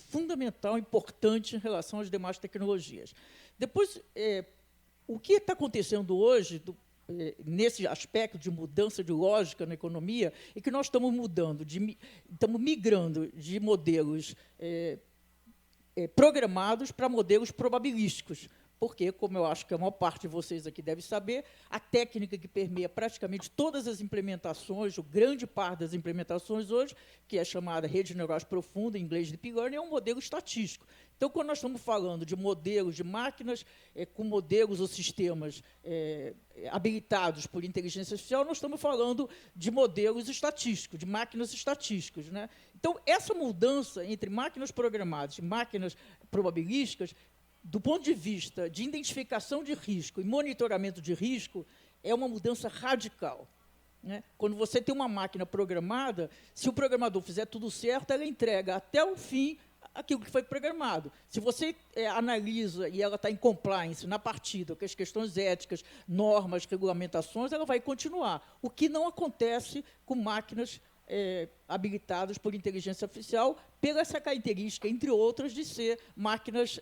fundamental, importante, em relação às demais tecnologias. Depois, o que está acontecendo hoje, nesse aspecto de mudança de lógica na economia, é que nós estamos migrando de modelos programados para modelos probabilísticos, porque, como eu acho que a maior parte de vocês aqui deve saber, a técnica que permeia praticamente todas as implementações, ou grande parte das implementações hoje, que é chamada rede neural profunda, em inglês Deep Learning, é um modelo estatístico. Então, quando nós estamos falando de modelos de máquinas com modelos ou sistemas habilitados por inteligência artificial, nós estamos falando de modelos estatísticos, de máquinas estatísticas, né? Então, essa mudança entre máquinas programadas e máquinas probabilísticas, do ponto de vista de identificação de risco e monitoramento de risco, é uma mudança radical. Né? Quando você tem uma máquina programada, se o programador fizer tudo certo, ela entrega até o fim aquilo que foi programado. Se você analisa e ela está em compliance na partida, com as questões éticas, normas, regulamentações, ela vai continuar. O que não acontece com máquinas habilitadas por inteligência artificial, pela essa característica, entre outras, de ser máquinas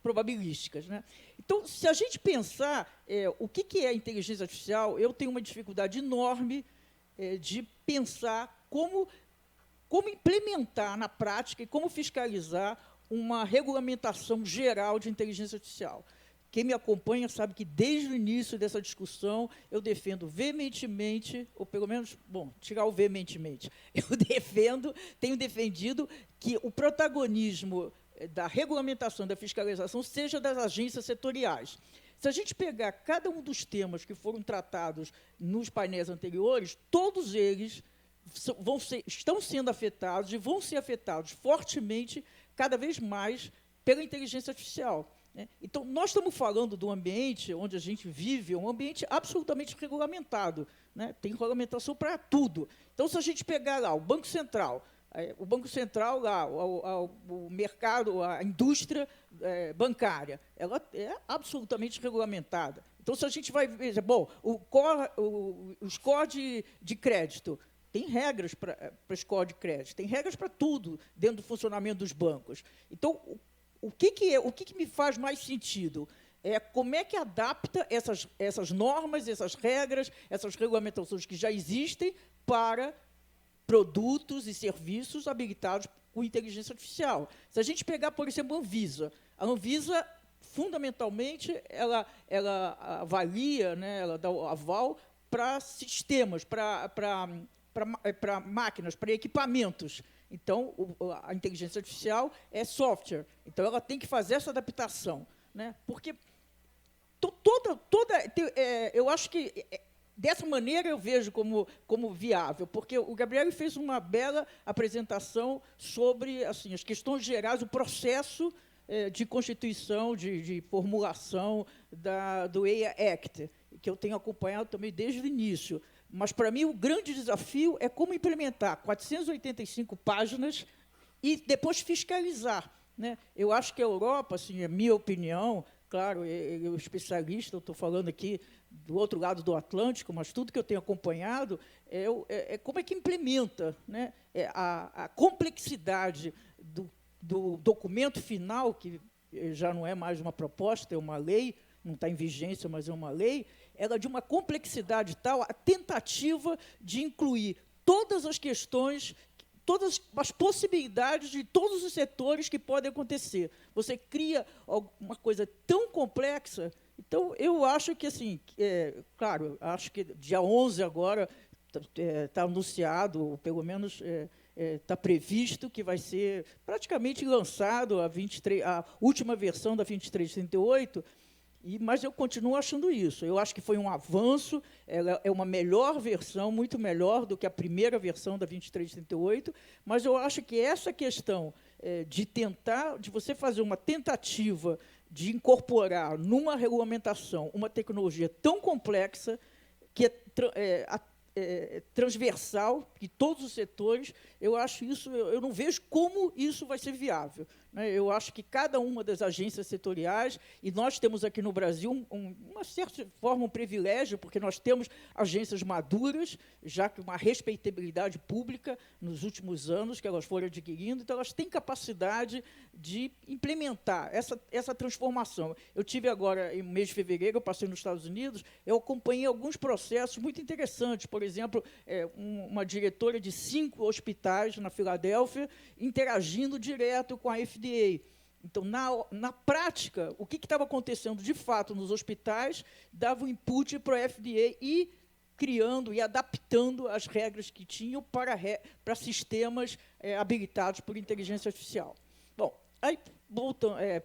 probabilísticas. Né? Então, se a gente pensar o que é inteligência artificial, eu tenho uma dificuldade enorme de pensar como implementar na prática e como fiscalizar uma regulamentação geral de inteligência artificial. Quem me acompanha sabe que, desde o início dessa discussão, eu defendo veementemente, ou pelo menos, tirar o veementemente, tenho defendido que o protagonismo da regulamentação, da fiscalização, seja das agências setoriais. Se a gente pegar cada um dos temas que foram tratados nos painéis anteriores, todos eles estão sendo afetados e vão ser afetados fortemente, cada vez mais, pela inteligência artificial. né? Então, nós estamos falando do ambiente onde a gente vive, um ambiente absolutamente regulamentado, né? Tem regulamentação para tudo. Então, se a gente pegar lá o Banco Central lá, o mercado, a indústria bancária, ela é absolutamente regulamentada. Então, se a gente vai ver, bom, o score de crédito, tem regras para score de crédito, tem regras para tudo dentro do funcionamento dos bancos. Então, o que me faz mais sentido? Como é que adapta essas normas, essas regras, essas regulamentações que já existem para produtos e serviços habilitados com inteligência artificial. Se a gente pegar, por exemplo, a Anvisa, fundamentalmente, ela avalia, né, ela dá o aval para sistemas, para máquinas, para equipamentos. Então, a inteligência artificial é software. Então, ela tem que fazer essa adaptação, né? Porque eu acho que dessa maneira eu vejo como viável, porque o Gabriel fez uma bela apresentação sobre assim, as questões gerais, o processo de constituição, de formulação do AI Act, que eu tenho acompanhado também desde o início. Mas, para mim, o grande desafio é como implementar 485 páginas e depois fiscalizar, né? Eu acho que a Europa, assim, é minha opinião, claro, eu especialista, eu estou falando aqui do outro lado do Atlântico, mas tudo que eu tenho acompanhado é como é que implementa, né? A complexidade do documento final, que já não é mais uma proposta, é uma lei, não está em vigência, mas é uma lei, ela de uma complexidade tal, a tentativa de incluir todas as questões, todas as possibilidades de todos os setores que podem acontecer. Você cria uma coisa tão complexa. Então, eu acho que, assim, claro, acho que dia 11 agora está anunciado, ou pelo menos está previsto que vai ser praticamente lançado a última versão da 2338, mas eu continuo achando isso. Eu acho que foi um avanço, ela é uma melhor versão, muito melhor do que a primeira versão da 2338, mas eu acho que essa questão de você fazer uma tentativa de incorporar numa regulamentação uma tecnologia tão complexa, que é transversal, de todos os setores, eu acho isso, eu não vejo como isso vai ser viável, né? Eu acho que cada uma das agências setoriais, e nós temos aqui no Brasil, uma certa forma, um privilégio, porque nós temos agências maduras, já que uma respeitabilidade pública nos últimos anos que elas foram adquirindo, então elas têm capacidade de implementar essa transformação. Eu tive agora, no mês de fevereiro, eu passei nos Estados Unidos, eu acompanhei alguns processos muito interessantes, por exemplo, uma diretora de 5 hospitais na Filadélfia interagindo direto com a FDA. Então, na prática, o que estava acontecendo de fato nos hospitais dava um input para a FDA e criando e adaptando as regras que tinham para sistemas habilitados por inteligência artificial. Bom, aí,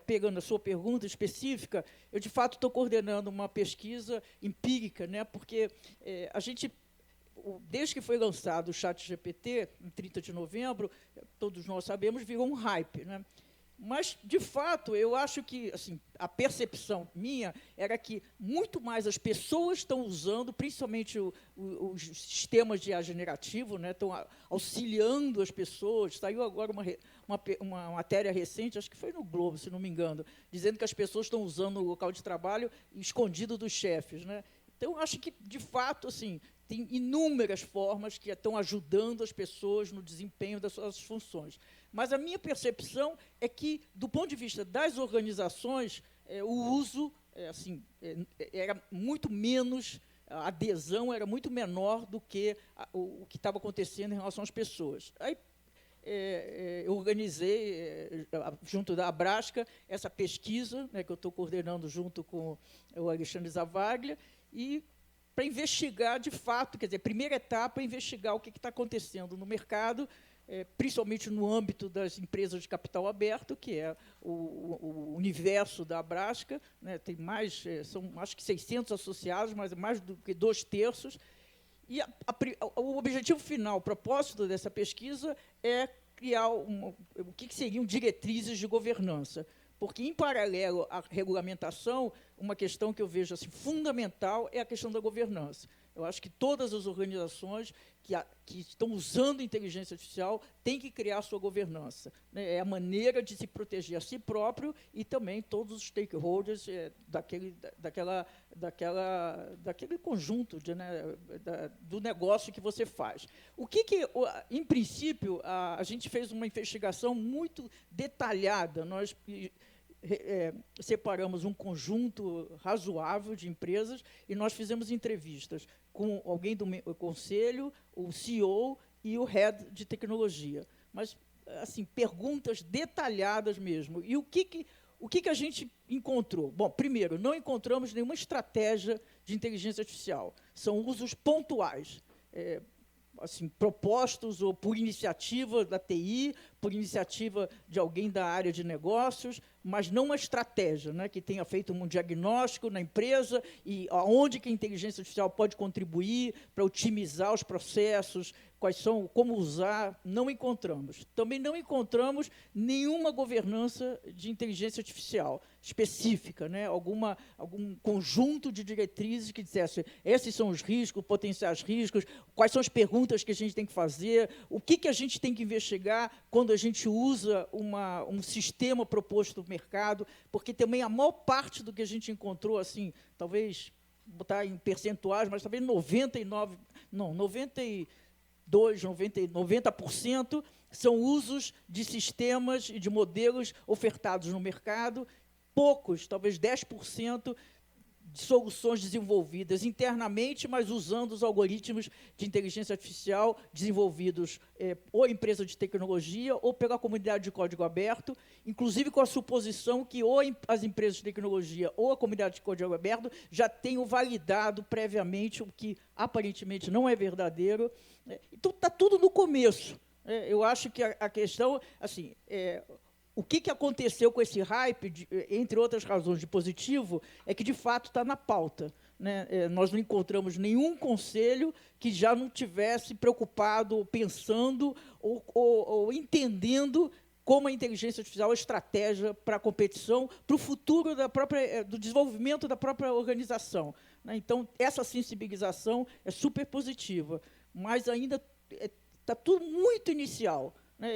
pegando a sua pergunta específica, eu, de fato, estou coordenando uma pesquisa empírica, né, porque a gente, desde que foi lançado o ChatGPT, em 30 de novembro, todos nós sabemos, virou um hype, né? Mas, de fato, eu acho que assim, a percepção minha era que muito mais as pessoas estão usando, principalmente os sistemas de IA generativo, né, estão auxiliando as pessoas. Saiu agora uma matéria recente, acho que foi no Globo, se não me engano, dizendo que as pessoas estão usando o local de trabalho escondido dos chefes, né? Então, eu acho que, de fato, assim, tem inúmeras formas que estão ajudando as pessoas no desempenho das suas funções. Mas a minha percepção é que, do ponto de vista das organizações, o uso era muito menos, a adesão era muito menor do que o que estava acontecendo em relação às pessoas. Aí, eu organizei, junto da Abrasca, essa pesquisa, né, que eu estou coordenando junto com o Alexandre Zavaglia, e para investigar, de fato, quer dizer, primeira etapa é investigar o que está acontecendo no mercado, principalmente no âmbito das empresas de capital aberto, que é o universo da Abrasca, né, tem mais, são acho que 600 associados, mas mais do que 2/3, e o objetivo final, o propósito dessa pesquisa é criar o que seriam diretrizes de governança, porque, em paralelo à regulamentação, uma questão que eu vejo assim, fundamental é a questão da governança. Eu acho que todas as organizações que estão usando inteligência artificial têm que criar a sua governança, né? É a maneira de se proteger a si próprio e também todos os stakeholders daquele conjunto do negócio que você faz. Em princípio, a gente fez uma investigação muito detalhada. Nós separamos um conjunto razoável de empresas e nós fizemos entrevistas com alguém do conselho, o CEO e o head de tecnologia. Mas, assim, perguntas detalhadas mesmo. E o que a gente encontrou? Bom, primeiro, não encontramos nenhuma estratégia de inteligência artificial. São usos pontuais, assim, propostos ou por iniciativa da TI, por iniciativa de alguém da área de negócios, mas não uma estratégia, né, que tenha feito um diagnóstico na empresa e aonde que a inteligência artificial pode contribuir para otimizar os processos, como usar, não encontramos. Também não encontramos nenhuma governança de inteligência artificial específica, né, algum conjunto de diretrizes que dissesse esses são os riscos, potenciais riscos, quais são as perguntas que a gente tem que fazer, o que a gente tem que investigar quando a gente usa um sistema proposto no mercado, porque também a maior parte do que a gente encontrou, assim, talvez botar em percentuais, mas talvez 90% são usos de sistemas e de modelos ofertados no mercado, poucos, talvez 10%, de soluções desenvolvidas internamente, mas usando os algoritmos de inteligência artificial desenvolvidos ou empresa de tecnologia ou pela comunidade de código aberto, inclusive com a suposição que ou as empresas de tecnologia ou a comunidade de código aberto já tenham validado previamente, o que aparentemente não é verdadeiro. Então, está tudo no começo. Eu acho que a questão, assim, o que aconteceu com esse hype, entre outras razões de positivo, é que, de fato, está na pauta, né? Nós não encontramos nenhum conselho que já não tivesse preocupado, ou pensando, ou entendendo como a inteligência artificial é estratégia para a competição, para o futuro do desenvolvimento da própria organização, né? Então, essa sensibilização é super positiva, mas ainda está tudo muito inicial.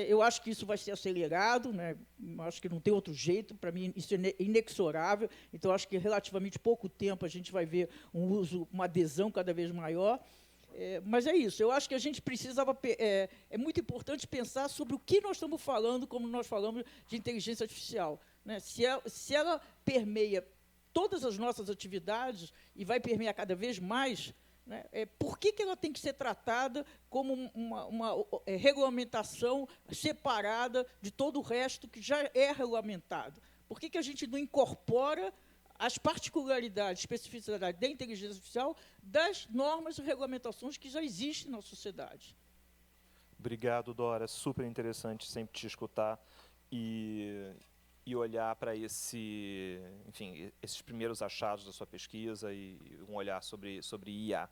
Eu acho que isso vai ser acelerado, né? Acho que não tem outro jeito, para mim isso é inexorável, então acho que em relativamente pouco tempo a gente vai ver um uso, uma adesão cada vez maior. Mas é isso, eu acho que a gente precisava, é muito importante pensar sobre o que nós estamos falando, como nós falamos de inteligência artificial, né? Se ela permeia todas as nossas atividades e vai permear cada vez mais, né, por que ela tem que ser tratada como uma regulamentação separada de todo o resto que já é regulamentado? Por que a gente não incorpora as particularidades, especificidades da inteligência artificial das normas e regulamentações que já existem na sociedade? Obrigado, Dora. Super interessante sempre te escutar e olhar para esses primeiros achados da sua pesquisa e um olhar sobre IA.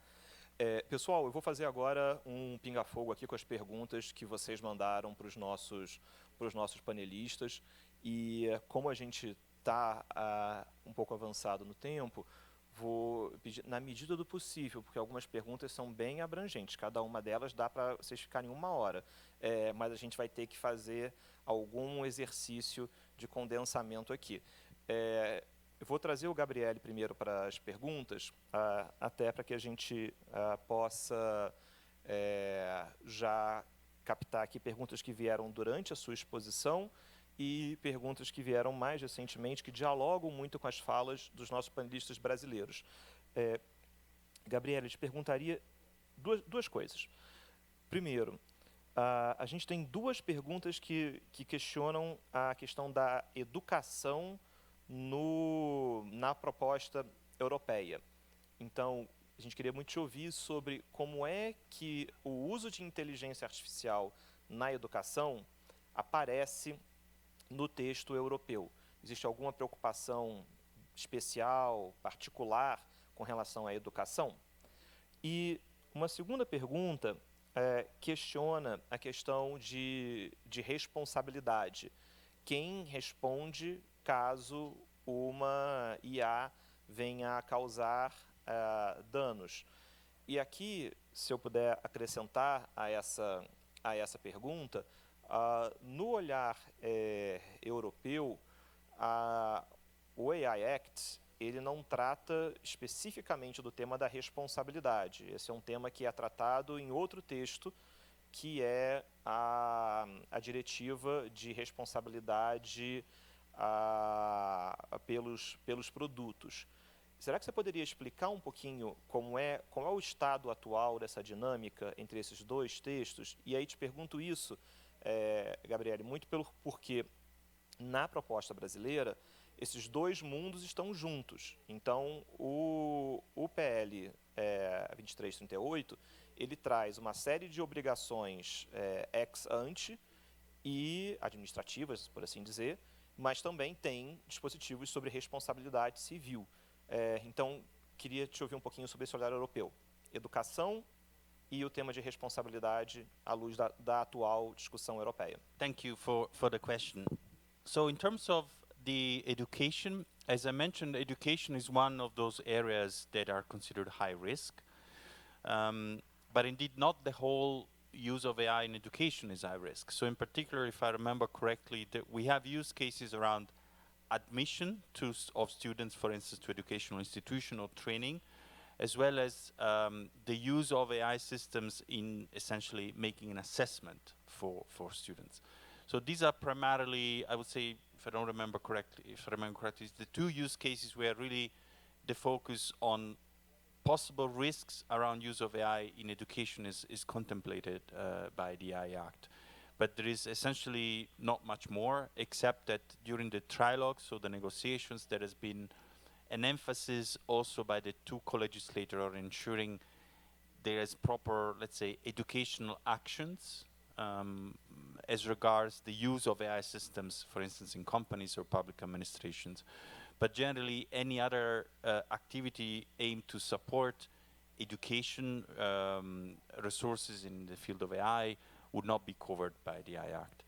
Pessoal, eu vou fazer agora um pinga-fogo aqui com as perguntas que vocês mandaram para os nossos panelistas. E como a gente está um pouco avançado no tempo, vou pedir, na medida do possível, porque algumas perguntas são bem abrangentes, cada uma delas dá para vocês ficarem 1 hora, mas a gente vai ter que fazer algum exercício de condensamento aqui. Eu vou trazer o Gabriele primeiro para as perguntas, até para que a gente possa já captar aqui perguntas que vieram durante a sua exposição e perguntas que vieram mais recentemente, que dialogam muito com as falas dos nossos panelistas brasileiros. Gabriele, eu te perguntaria duas coisas. Primeiro, a gente tem 2 perguntas que questionam a questão da educação na proposta europeia. Então, a gente queria muito te ouvir sobre como é que o uso de inteligência artificial na educação aparece no texto europeu. Existe alguma preocupação especial, particular, com relação à educação? E uma segunda pergunta questiona a questão de responsabilidade. Quem responde caso uma IA venha a causar danos. E aqui, se eu puder acrescentar a essa pergunta, no olhar europeu, o AI Act ele não trata especificamente do tema da responsabilidade. Esse é um tema que é tratado em outro texto, que é a diretiva de responsabilidade pelos produtos. Será que você poderia explicar um pouquinho qual é o estado atual dessa dinâmica entre esses dois textos? E aí te pergunto isso, Gabriele, muito porque na proposta brasileira, esses dois mundos estão juntos. Então, o PL 2338, ele traz uma série de obrigações ex ante e administrativas, por assim dizer, mas também tem dispositivos sobre responsabilidade civil. Então, queria te ouvir um pouquinho sobre esse olhar europeu. Educação e o tema de responsabilidade à luz da atual discussão europeia. Thank you for the question. So in terms of the education, as I mentioned, education is one of those areas that are considered high risk. But indeed, not the whole use of AI in education is high risk. So in particular, if I remember correctly, that we have use cases around admission of students, for instance, to educational institution or training, as well as the use of AI systems in essentially making an assessment for students. So these are primarily, I would say, if I remember correctly, the two use cases where really the focus on possible risks around use of AI in education is contemplated by the AI Act. But there is essentially not much more, except that during the trilogues, so the negotiations, there has been an emphasis also by the two co-legislators on ensuring there is proper, let's say, educational actions as regards the use of AI systems, for instance, in companies or public administrations. But generally, any other activity aimed to support education resources in the field of AI would not be covered by the AI Act.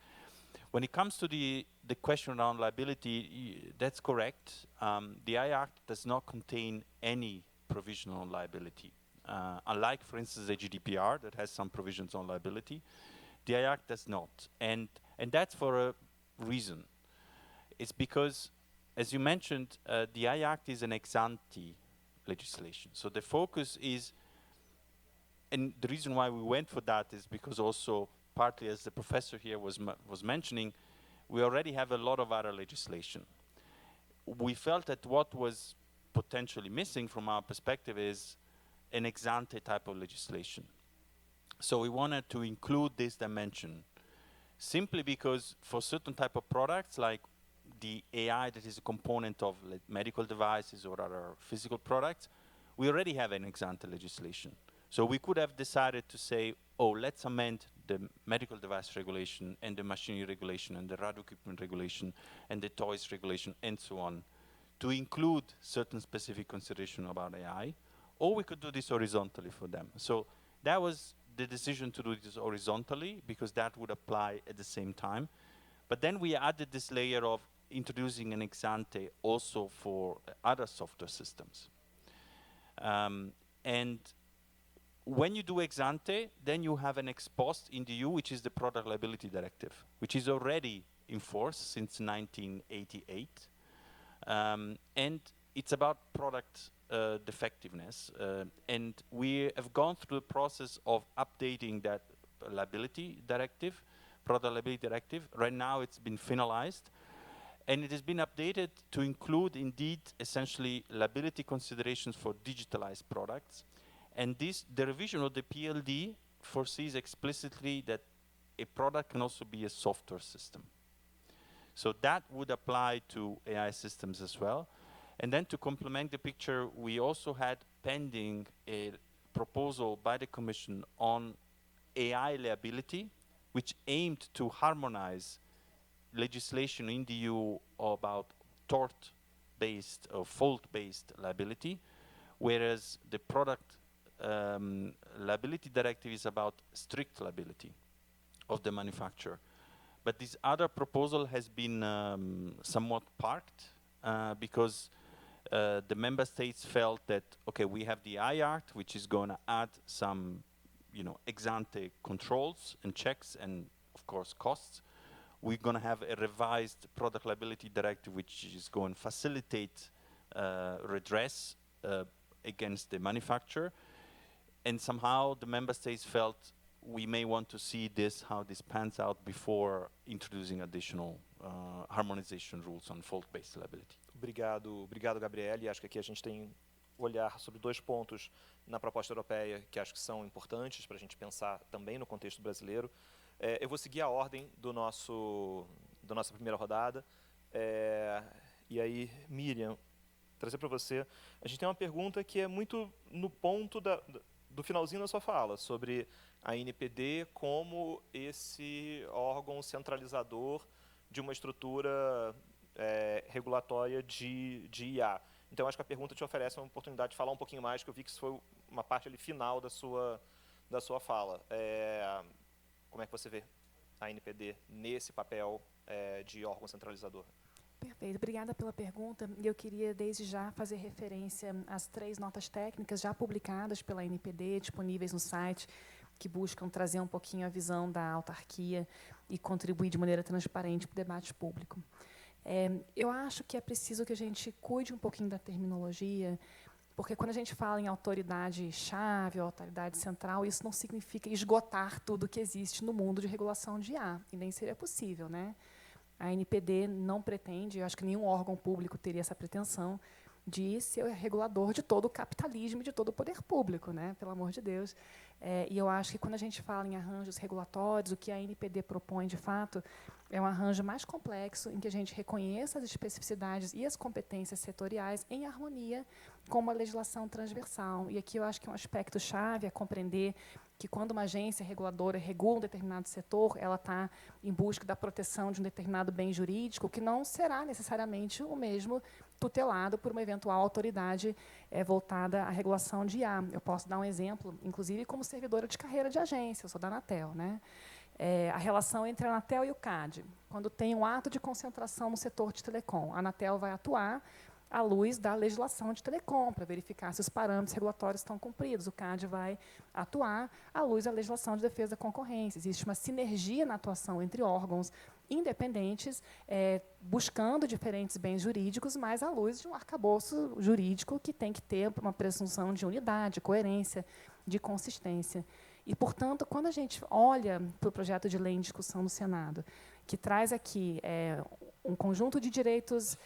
When it comes to the question around liability, that's correct. The AI Act does not contain any provision on liability. Unlike, for instance, the GDPR that has some provisions on liability, the AI Act does not. And that's for a reason. It's because, as you mentioned, the AI Act is an ex-ante legislation. So the focus is, and the reason why we went for that is because also, partly as the professor here was mentioning, we already have a lot of other legislation. We felt that what was potentially missing from our perspective is an ex-ante type of legislation. So we wanted to include this dimension, simply because for certain type of products, like the AI that is a component of medical devices or other physical products, we already have an ex-ante legislation. So we could have decided to say, oh, let's amend the medical device regulation and the machinery regulation and the radio equipment regulation and the toys regulation and so on to include certain specific consideration about AI, or we could do this horizontally for them. So that was the decision to do this horizontally because that would apply at the same time. But then we added this layer of introducing an ex-ante also for other software systems. And when you do ex-ante, then you have an ex-post in the EU, which is the Product Liability Directive, which is already in force since 1988. And it's about product defectiveness. And we have gone through the process of updating that liability directive, Product Liability Directive. Right now it's been finalized. And it has been updated to include, indeed, essentially liability considerations for digitalized products. And the revision of the PLD foresees explicitly that a product can also be a software system. So that would apply to AI systems as well. And then to complement the picture, we also had pending a proposal by the Commission on AI liability, which aimed to harmonize legislation in the EU about tort-based or fault-based liability, whereas the product liability directive is about strict liability of the manufacturer. But this other proposal has been somewhat parked because the member states felt that, okay, we have the IART, which is going to add some, ex-ante controls and checks and, of course, costs. We're going to have a revised product liability directive, which is going to facilitate redress against the manufacturer. And somehow the member states felt we may want to see how this pans out before introducing additional harmonization rules on fault-based liability. Obrigado, Gabriele. Acho que aqui a gente tem olhar sobre 2 pontos na proposta europeia que acho que são importantes para a gente pensar também no contexto brasileiro. Eu vou seguir a ordem da nossa primeira rodada. E aí, Miriam, trazer para você. A gente tem uma pergunta que é muito no ponto do finalzinho da sua fala, sobre a NPD como esse órgão centralizador de uma estrutura regulatória de IA. Então, acho que a pergunta te oferece uma oportunidade de falar um pouquinho mais, que eu vi que isso foi uma parte ali final da sua fala. Como é que você vê a NPD nesse papel de órgão centralizador? Perfeito, obrigada pela pergunta. E eu queria, desde já, fazer referência às 3 notas técnicas já publicadas pela NPD, disponíveis no site, que buscam trazer um pouquinho a visão da autarquia e contribuir de maneira transparente para o debate público. Eu acho que é preciso que a gente cuide um pouquinho da terminologia, porque quando a gente fala em autoridade-chave, autoridade central, isso não significa esgotar tudo que existe no mundo de regulação de IA, e nem seria possível, né? A NPD não pretende, eu acho que nenhum órgão público teria essa pretensão, de ser regulador de todo o capitalismo e de todo o poder público, né? Pelo amor de Deus. E eu acho que, quando a gente fala em arranjos regulatórios, o que a NPD propõe, de fato, é um arranjo mais complexo, em que a gente reconheça as especificidades e as competências setoriais em harmonia com uma legislação transversal. E aqui eu acho que um aspecto-chave é compreender que, quando uma agência reguladora regula um determinado setor, ela está em busca da proteção de um determinado bem jurídico, que não será necessariamente o mesmo tutelado por uma eventual autoridade voltada à regulação de IA. Eu posso dar um exemplo, inclusive como servidora de carreira de agência, eu sou da Anatel, né? A relação entre a Anatel e o CAD. Quando tem um ato de concentração no setor de telecom, a Anatel vai atuar à luz da legislação de telecom, para verificar se os parâmetros regulatórios estão cumpridos. O CAD vai atuar à luz da legislação de defesa da concorrência. Existe uma sinergia na atuação entre órgãos independentes, buscando diferentes bens jurídicos, mas à luz de um arcabouço jurídico que tem que ter uma presunção de unidade, coerência, de consistência. E, portanto, quando a gente olha para o projeto de lei em discussão no Senado, que traz aqui um conjunto de direitos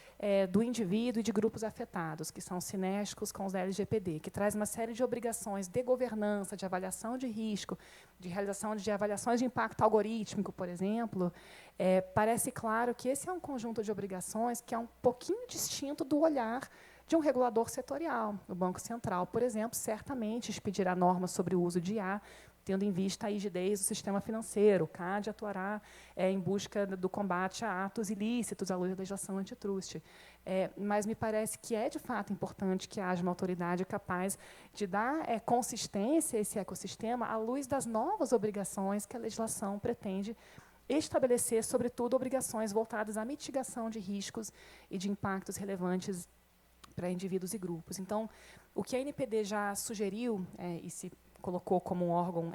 do indivíduo e de grupos afetados, que são sinérgicos com os LGPD, que traz uma série de obrigações de governança, de avaliação de risco, de realização de avaliações de impacto algorítmico, por exemplo, parece claro que esse é um conjunto de obrigações que é um pouquinho distinto do olhar de um regulador setorial. O Banco Central, por exemplo, certamente expedirá normas sobre o uso de IA, tendo em vista a rigidez do sistema financeiro. O CAD atuará em busca do combate a atos ilícitos à luz da legislação antitruste. Mas me parece que é, de fato, importante que haja uma autoridade capaz de dar consistência a esse ecossistema à luz das novas obrigações que a legislação pretende estabelecer, sobretudo, obrigações voltadas à mitigação de riscos e de impactos relevantes para indivíduos e grupos. Então, o que a NPD já sugeriu e se colocou como um órgão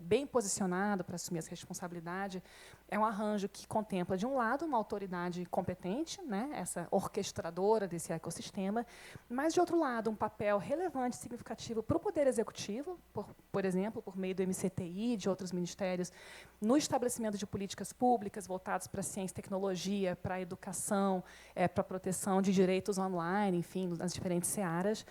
bem posicionado para assumir essa responsabilidade, é um arranjo que contempla, de um lado, uma autoridade competente, né, essa orquestradora desse ecossistema, mas, de outro lado, um papel relevante e significativo para o Poder Executivo, por exemplo, por meio do MCTI e de outros ministérios, no estabelecimento de políticas públicas voltadas para a ciência e tecnologia, para a educação, para a proteção de direitos online, enfim, nas diferentes searas,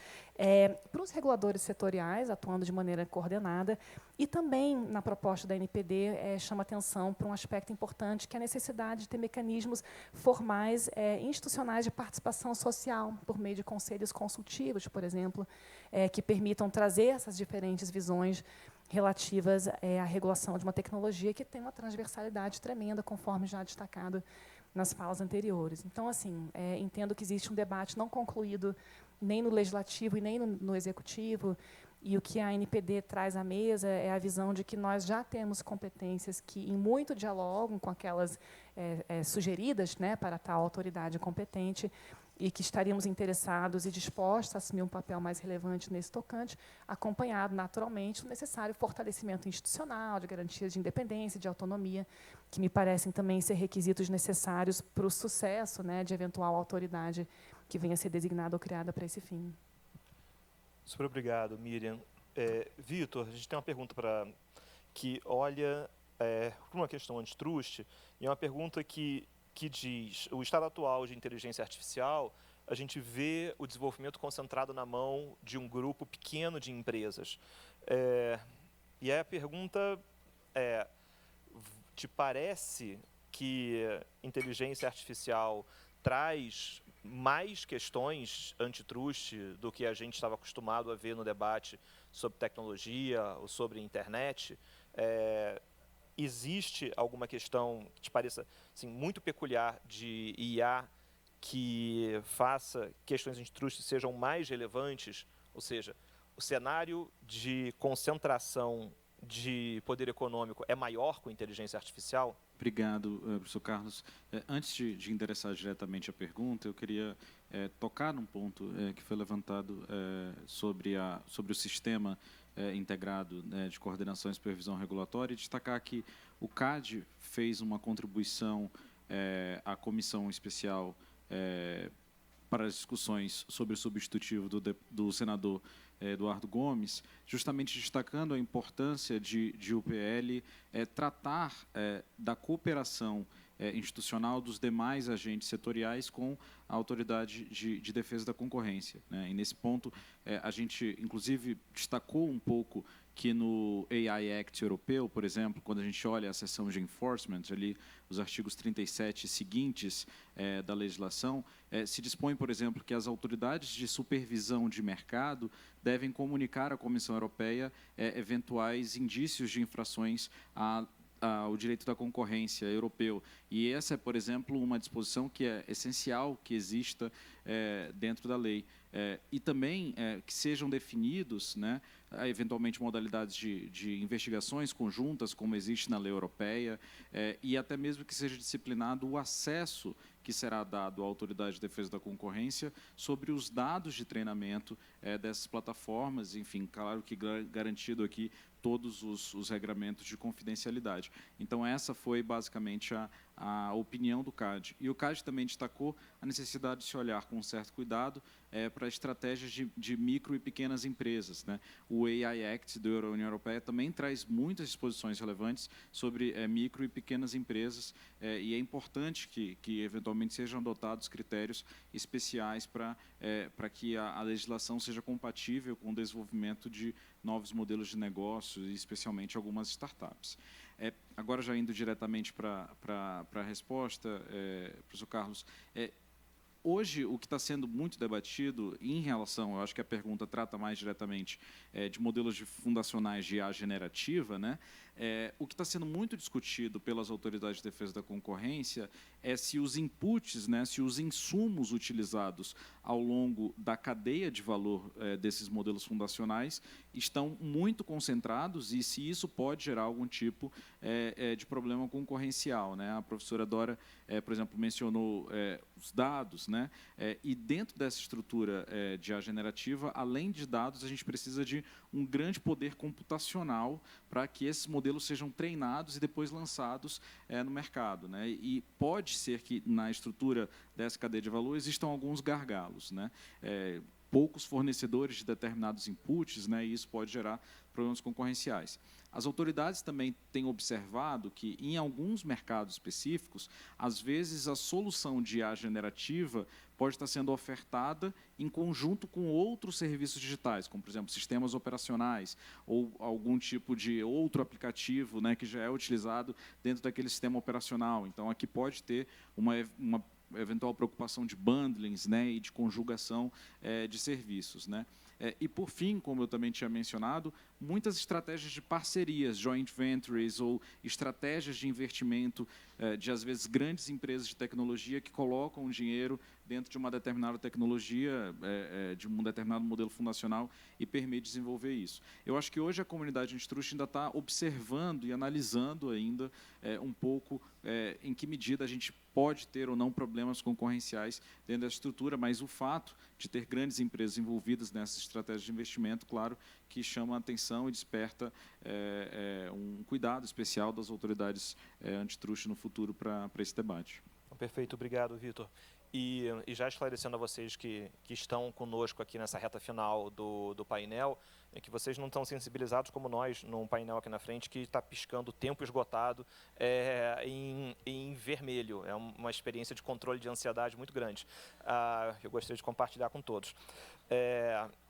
para os reguladores setoriais, atuando de maneira coordenada, e também, na proposta da NPD, chama atenção para um aspecto importante, que é a necessidade de ter mecanismos formais institucionais de participação social, por meio de conselhos consultivos, por exemplo, que permitam trazer essas diferentes visões relativas à regulação de uma tecnologia que tem uma transversalidade tremenda, conforme já destacado nas falas anteriores. Então, assim, entendo que existe um debate não concluído nem no Legislativo e nem no Executivo, E o que a NPD traz à mesa é a visão de que nós já temos competências que, em muito, dialogam com aquelas sugeridas, né, para tal autoridade competente, e que estaríamos interessados e dispostos a assumir um papel mais relevante nesse tocante, acompanhado, naturalmente, do necessário fortalecimento institucional, de garantias de independência e de autonomia, que me parecem também ser requisitos necessários para o sucesso, né, de eventual autoridade que venha a ser designada ou criada para esse fim. Super obrigado, Miriam. Vitor, a gente tem uma pergunta que olha para uma questão antitrust, e é uma pergunta que diz, o estado atual de inteligência artificial, a gente vê o desenvolvimento concentrado na mão de um grupo pequeno de empresas. E aí a pergunta é, te parece que inteligência artificial traz mais questões antitrust do que a gente estava acostumado a ver no debate sobre tecnologia ou sobre internet? Existe alguma questão que te pareça assim, muito peculiar de IA que faça questões antitrust sejam mais relevantes? Ou seja, o cenário de concentração de poder econômico é maior com inteligência artificial? Obrigado, professor Carlos. Antes de endereçar diretamente a pergunta, eu queria tocar num ponto que foi levantado sobre o sistema integrado de coordenação e supervisão regulatória e destacar que o CAD fez uma contribuição à comissão especial para as discussões sobre o substitutivo do senador Eduardo Gomes, justamente destacando a importância de UPL tratar da cooperação institucional dos demais agentes setoriais com a Autoridade de Defesa da Concorrência, né? E nesse ponto, a gente, inclusive, destacou um pouco que no AI Act europeu, por exemplo, quando a gente olha a seção de enforcement, ali os artigos 37 seguintes da legislação, se dispõe, por exemplo, que as autoridades de supervisão de mercado devem comunicar à Comissão Europeia eventuais indícios de infrações ao direito da concorrência europeu. E essa é, por exemplo, uma disposição que é essencial que exista dentro da lei. E também que sejam definidos, né, eventualmente, modalidades de investigações conjuntas, como existe na lei europeia, e até mesmo que seja disciplinado o acesso que será dado à Autoridade de Defesa da Concorrência sobre os dados de treinamento dessas plataformas, enfim, claro que garantido aqui todos os regramentos de confidencialidade. Então, essa foi basicamente a opinião do CAD. E o CAD também destacou a necessidade de se olhar com um certo cuidado para estratégias de micro e pequenas empresas, né? O AI Act da União Europeia também traz muitas disposições relevantes sobre micro e pequenas empresas, e é importante que eventualmente sejam adotados critérios especiais para que a legislação seja compatível com o desenvolvimento de novos modelos de negócio, e especialmente algumas startups. Agora, já indo diretamente para a resposta, professor Carlos, hoje, o que está sendo muito debatido em relação, eu acho que a pergunta trata mais diretamente de modelos fundacionais de IA generativa, né? O que está sendo muito discutido pelas autoridades de defesa da concorrência é se os inputs, né, se os insumos utilizados ao longo da cadeia de valor desses modelos fundacionais estão muito concentrados e se isso pode gerar algum tipo de problema concorrencial, né? A professora Dora, por exemplo, mencionou os dados, né? E dentro dessa estrutura de IA generativa, além de dados, a gente precisa de um grande poder computacional para que esses modelos sejam treinados e depois lançados no mercado, né? E pode ser que na estrutura dessa cadeia de valor existam alguns gargalos, né? Poucos fornecedores de determinados inputs, né? E isso pode gerar problemas concorrenciais. As autoridades também têm observado que, em alguns mercados específicos, às vezes a solução de IA generativa pode estar sendo ofertada em conjunto com outros serviços digitais, como, por exemplo, sistemas operacionais ou algum tipo de outro aplicativo, né, que já é utilizado dentro daquele sistema operacional. Então, aqui pode ter uma eventual preocupação de bundlings, né, e de conjugação de serviços, né. E, por fim, como eu também tinha mencionado, muitas estratégias de parcerias, joint ventures ou estratégias de investimento de, às vezes, grandes empresas de tecnologia que colocam dinheiro dentro de uma determinada tecnologia, de um determinado modelo fundacional e permite desenvolver isso. Eu acho que hoje a comunidade Antitrust ainda está observando e analisando ainda um pouco em que medida a gente pode ter ou não problemas concorrenciais dentro da estrutura, mas o fato de ter grandes empresas envolvidas nessa estratégia de investimento, claro, que chama a atenção e desperta um cuidado especial das autoridades antitrust no futuro para esse debate. Perfeito, obrigado, Vitor. E já esclarecendo a vocês que estão conosco aqui nessa reta final do painel, é que vocês não estão sensibilizados como nós, num painel aqui na frente, que está piscando tempo esgotado em vermelho. É uma experiência de controle de ansiedade muito grande. Eu gostaria de compartilhar com todos.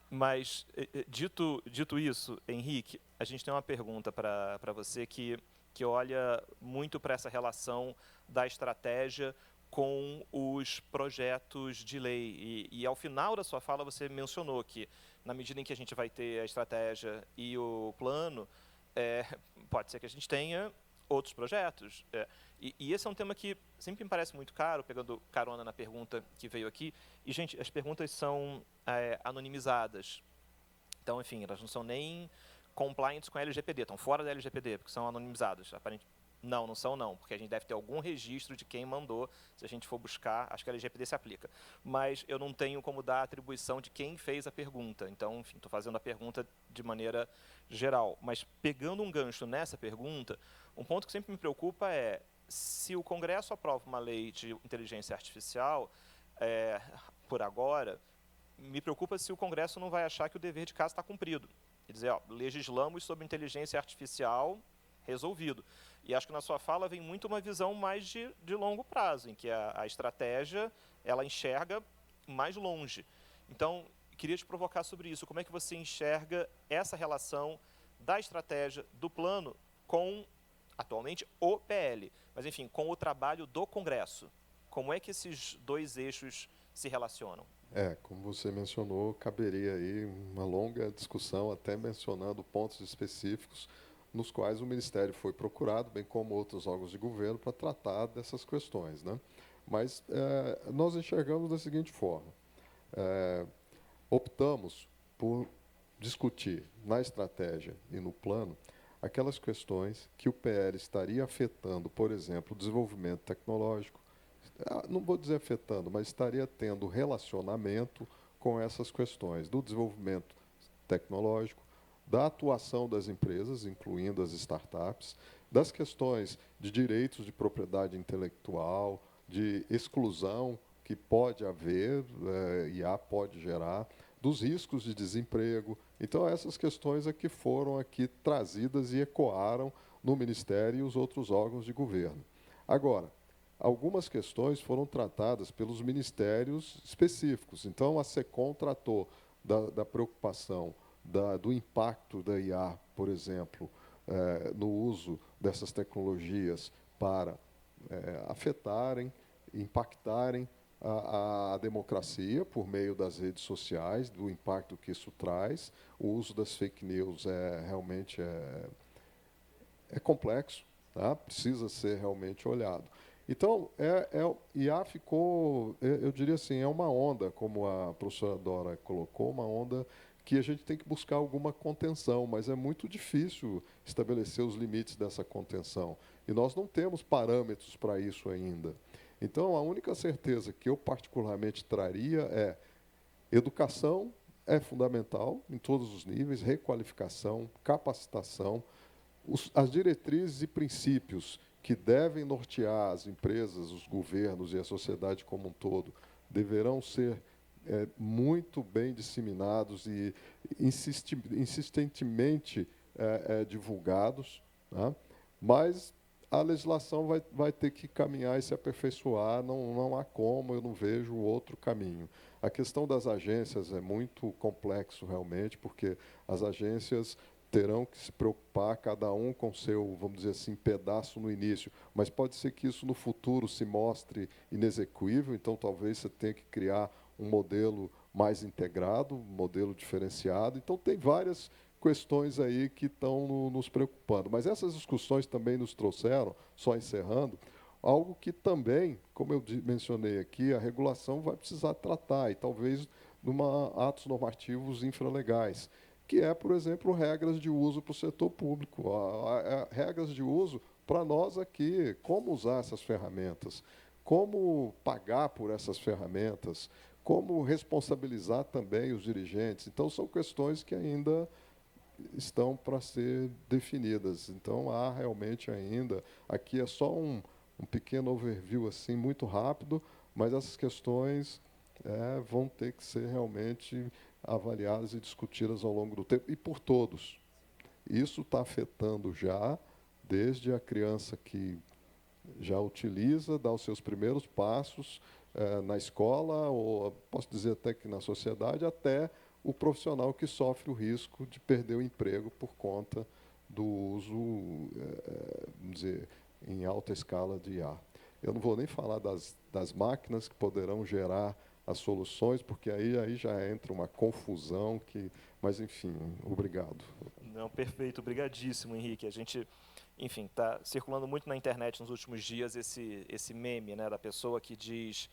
Mas, dito isso, Henrique, a gente tem uma pergunta para você que olha muito para essa relação da estratégia com os projetos de lei. E ao final da sua fala, você mencionou que, na medida em que a gente vai ter a estratégia e o plano, pode ser que a gente tenha outros projetos. E esse é um tema que sempre me parece muito caro, pegando carona na pergunta que veio aqui. E, gente, as perguntas são anonimizadas. Então, enfim, elas não são nem compliance com a LGPD, estão fora da LGPD, porque são anonimizadas. Não são não, porque a gente deve ter algum registro de quem mandou, se a gente for buscar, acho que a LGPD se aplica. Mas eu não tenho como dar a atribuição de quem fez a pergunta, então, enfim, estou fazendo a pergunta de maneira geral. Mas pegando um gancho nessa pergunta, um ponto que sempre me preocupa é, se o Congresso aprova uma lei de inteligência artificial, por agora, me preocupa se o Congresso não vai achar que o dever de casa está cumprido. Quer dizer, legislamos sobre inteligência artificial, resolvido. E acho que na sua fala vem muito uma visão mais de longo prazo, em que a estratégia, ela enxerga mais longe. Então, queria te provocar sobre isso. Como é que você enxerga essa relação da estratégia, do plano, com, atualmente, o PL, mas, enfim, com o trabalho do Congresso? Como é que esses dois eixos se relacionam? Como você mencionou, caberia aí uma longa discussão, até mencionando pontos específicos nos quais o Ministério foi procurado, bem como outros órgãos de governo, para tratar dessas questões, né? Mas nós enxergamos da seguinte forma: optamos por discutir na estratégia e no plano aquelas questões que o PL estaria afetando, por exemplo, o desenvolvimento tecnológico, não vou dizer afetando, mas estaria tendo relacionamento com essas questões do desenvolvimento tecnológico, da atuação das empresas, incluindo as startups, das questões de direitos de propriedade intelectual, de exclusão que pode haver, IA pode gerar, dos riscos de desemprego. Então, essas questões aqui foram aqui trazidas e ecoaram no Ministério e os outros órgãos de governo. Agora, algumas questões foram tratadas pelos ministérios específicos. Então, a SECOM tratou da preocupação do impacto da IA, por exemplo, no uso dessas tecnologias para afetarem, impactarem a democracia por meio das redes sociais, do impacto que isso traz. O uso das fake news realmente é complexo, tá? Precisa ser realmente olhado. Então, IA ficou, eu diria assim, é uma onda, como a professora Dora colocou, uma onda que a gente tem que buscar alguma contenção, mas é muito difícil estabelecer os limites dessa contenção. E nós não temos parâmetros para isso ainda. Então, a única certeza que eu particularmente traria é: educação é fundamental em todos os níveis, requalificação, capacitação, as diretrizes e princípios que devem nortear as empresas, os governos e a sociedade como um todo deverão ser muito bem disseminados e insistentemente divulgados, tá? Mas a legislação vai ter que caminhar e se aperfeiçoar, não há como, eu não vejo outro caminho. A questão das agências é muito complexo realmente, porque as agências terão que se preocupar, cada um com seu, vamos dizer assim, pedaço no início, mas pode ser que isso no futuro se mostre inexequível, então talvez você tenha que criar um modelo mais integrado, um modelo diferenciado. Então, tem várias questões aí que estão nos preocupando. Mas essas discussões também nos trouxeram, só encerrando, algo que também, como eu mencionei aqui, a regulação vai precisar tratar, e talvez numa atos normativos infralegais, que é, por exemplo, regras de uso para o setor público. Regras de uso para nós aqui, como usar essas ferramentas, como pagar por essas ferramentas, como responsabilizar também os dirigentes. Então, são questões que ainda estão para ser definidas. Então, há realmente ainda... Aqui é só um pequeno overview assim, muito rápido, mas essas questões vão ter que ser realmente avaliadas e discutidas ao longo do tempo, e por todos. Isso está afetando já, desde a criança que já utiliza, dá os seus primeiros passos na escola, ou posso dizer até que na sociedade, até o profissional que sofre o risco de perder o emprego por conta do uso, vamos dizer, em alta escala de IA. Eu não vou nem falar das máquinas que poderão gerar as soluções, porque aí já entra uma confusão que... Mas, enfim, obrigado. Não, perfeito, obrigadíssimo, Henrique. A gente, enfim, está circulando muito na internet nos últimos dias esse meme, né, da pessoa que diz: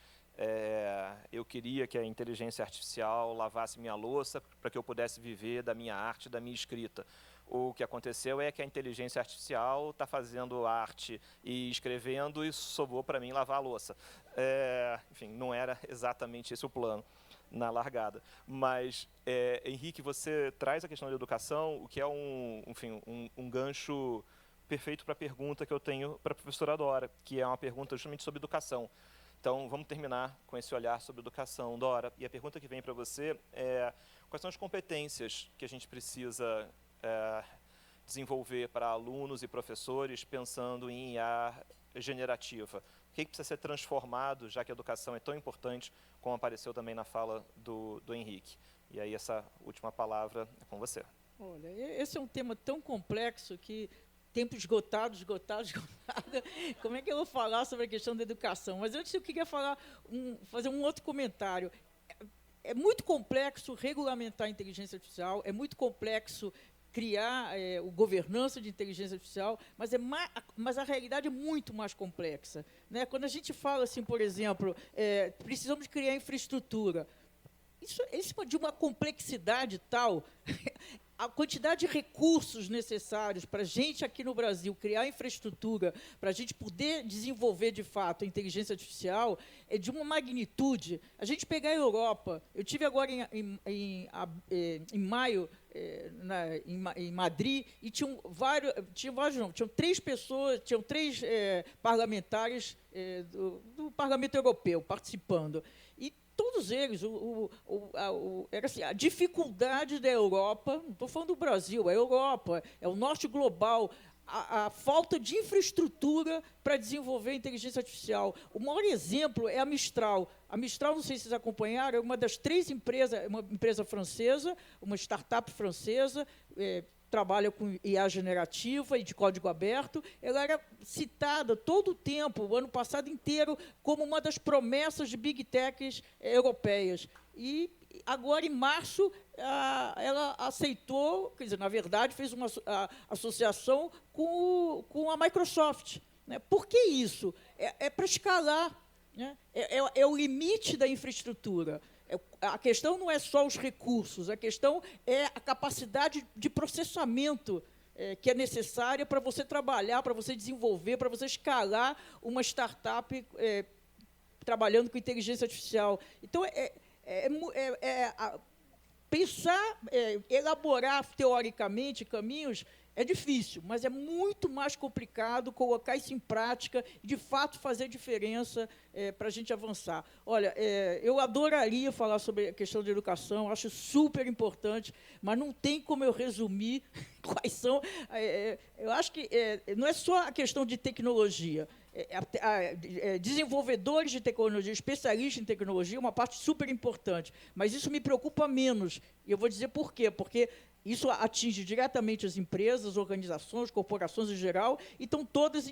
eu queria que a inteligência artificial lavasse minha louça para que eu pudesse viver da minha arte, da minha escrita. O que aconteceu é que a inteligência artificial está fazendo arte e escrevendo, e sobrou para mim lavar a louça. Enfim, não era exatamente esse o plano na largada. Mas, Henrique, você traz a questão da educação, o que é um gancho perfeito para a pergunta que eu tenho para a professora Dora, que é uma pergunta justamente sobre educação. Então, vamos terminar com esse olhar sobre educação, Dora. E a pergunta que vem para você é: quais são as competências que a gente precisa desenvolver para alunos e professores pensando em IA generativa? O que precisa ser transformado, já que a educação é tão importante, como apareceu também na fala do Henrique? E aí, essa última palavra é com você. Olha, esse é um tema tão complexo que... Tempo esgotado. Como é que eu vou falar sobre a questão da educação? Mas antes eu queria fazer um outro comentário. É muito complexo regulamentar a inteligência artificial, é muito complexo criar o governança de inteligência artificial, mas a realidade é muito mais complexa, né? Quando a gente fala assim, por exemplo, precisamos criar infraestrutura, isso é de uma complexidade tal... A quantidade de recursos necessários para a gente aqui no Brasil criar infraestrutura, para a gente poder desenvolver de fato a inteligência artificial, é de uma magnitude. A gente pegar a Europa, eu tive agora em maio em Madrid, e tinham três pessoas, tinham três parlamentares do Parlamento Europeu participando. E todos eles, era assim, a dificuldade da Europa, não estou falando do Brasil, é a Europa, é o norte global, a falta de infraestrutura para desenvolver a inteligência artificial. O maior exemplo é a Mistral. A Mistral, não sei se vocês acompanharam, é uma das três empresas, uma empresa francesa, uma startup francesa, trabalha com IA generativa e de código aberto. Ela era citada todo o tempo, o ano passado inteiro, como uma das promessas de Big Techs europeias. E agora, em março, ela aceitou, quer dizer, na verdade, fez uma associação com a Microsoft, né? Por que isso? É para escalar, né? É o limite da infraestrutura. A questão não é só os recursos, a questão é a capacidade de processamento que é necessária para você trabalhar, para você desenvolver, para você escalar uma startup trabalhando com inteligência artificial. Então, pensar, elaborar teoricamente caminhos é difícil, mas é muito mais complicado colocar isso em prática e, de fato, fazer diferença para a gente avançar. Olha, eu adoraria falar sobre a questão de educação, acho super importante, mas não tem como eu resumir quais são... eu acho que não é só a questão de tecnologia. Desenvolvedores de tecnologia, especialistas em tecnologia, é uma parte super importante, mas isso me preocupa menos. E eu vou dizer por quê. Porque isso atinge diretamente as empresas, organizações, corporações em geral, e estão todas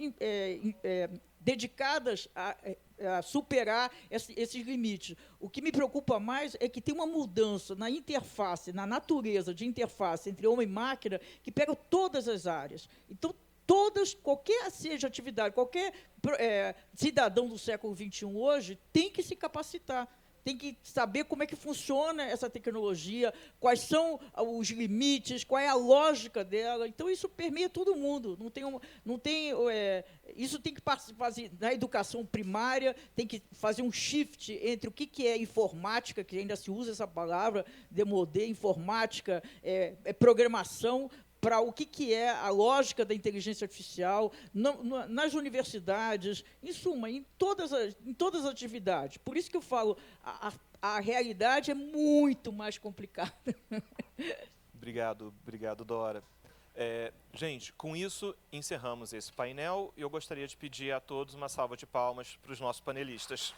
dedicadas a superar esses limites. O que me preocupa mais é que tem uma mudança na interface, na natureza de interface entre homem e máquina, que pega todas as áreas. Então, qualquer seja atividade, qualquer cidadão do século XXI hoje tem que se capacitar, tem que saber como é que funciona essa tecnologia, quais são os limites, qual é a lógica dela. Então, isso permeia todo mundo. Isso tem que fazer na educação primária, tem que fazer um shift entre o que é informática, que ainda se usa essa palavra, demodé, informática, programação, para o que é a lógica da inteligência artificial, nas universidades, em suma, em todas as atividades. Por isso que eu falo, a realidade é muito mais complicada. Obrigado, Dora. Gente, com isso, encerramos esse painel e eu gostaria de pedir a todos uma salva de palmas para os nossos panelistas.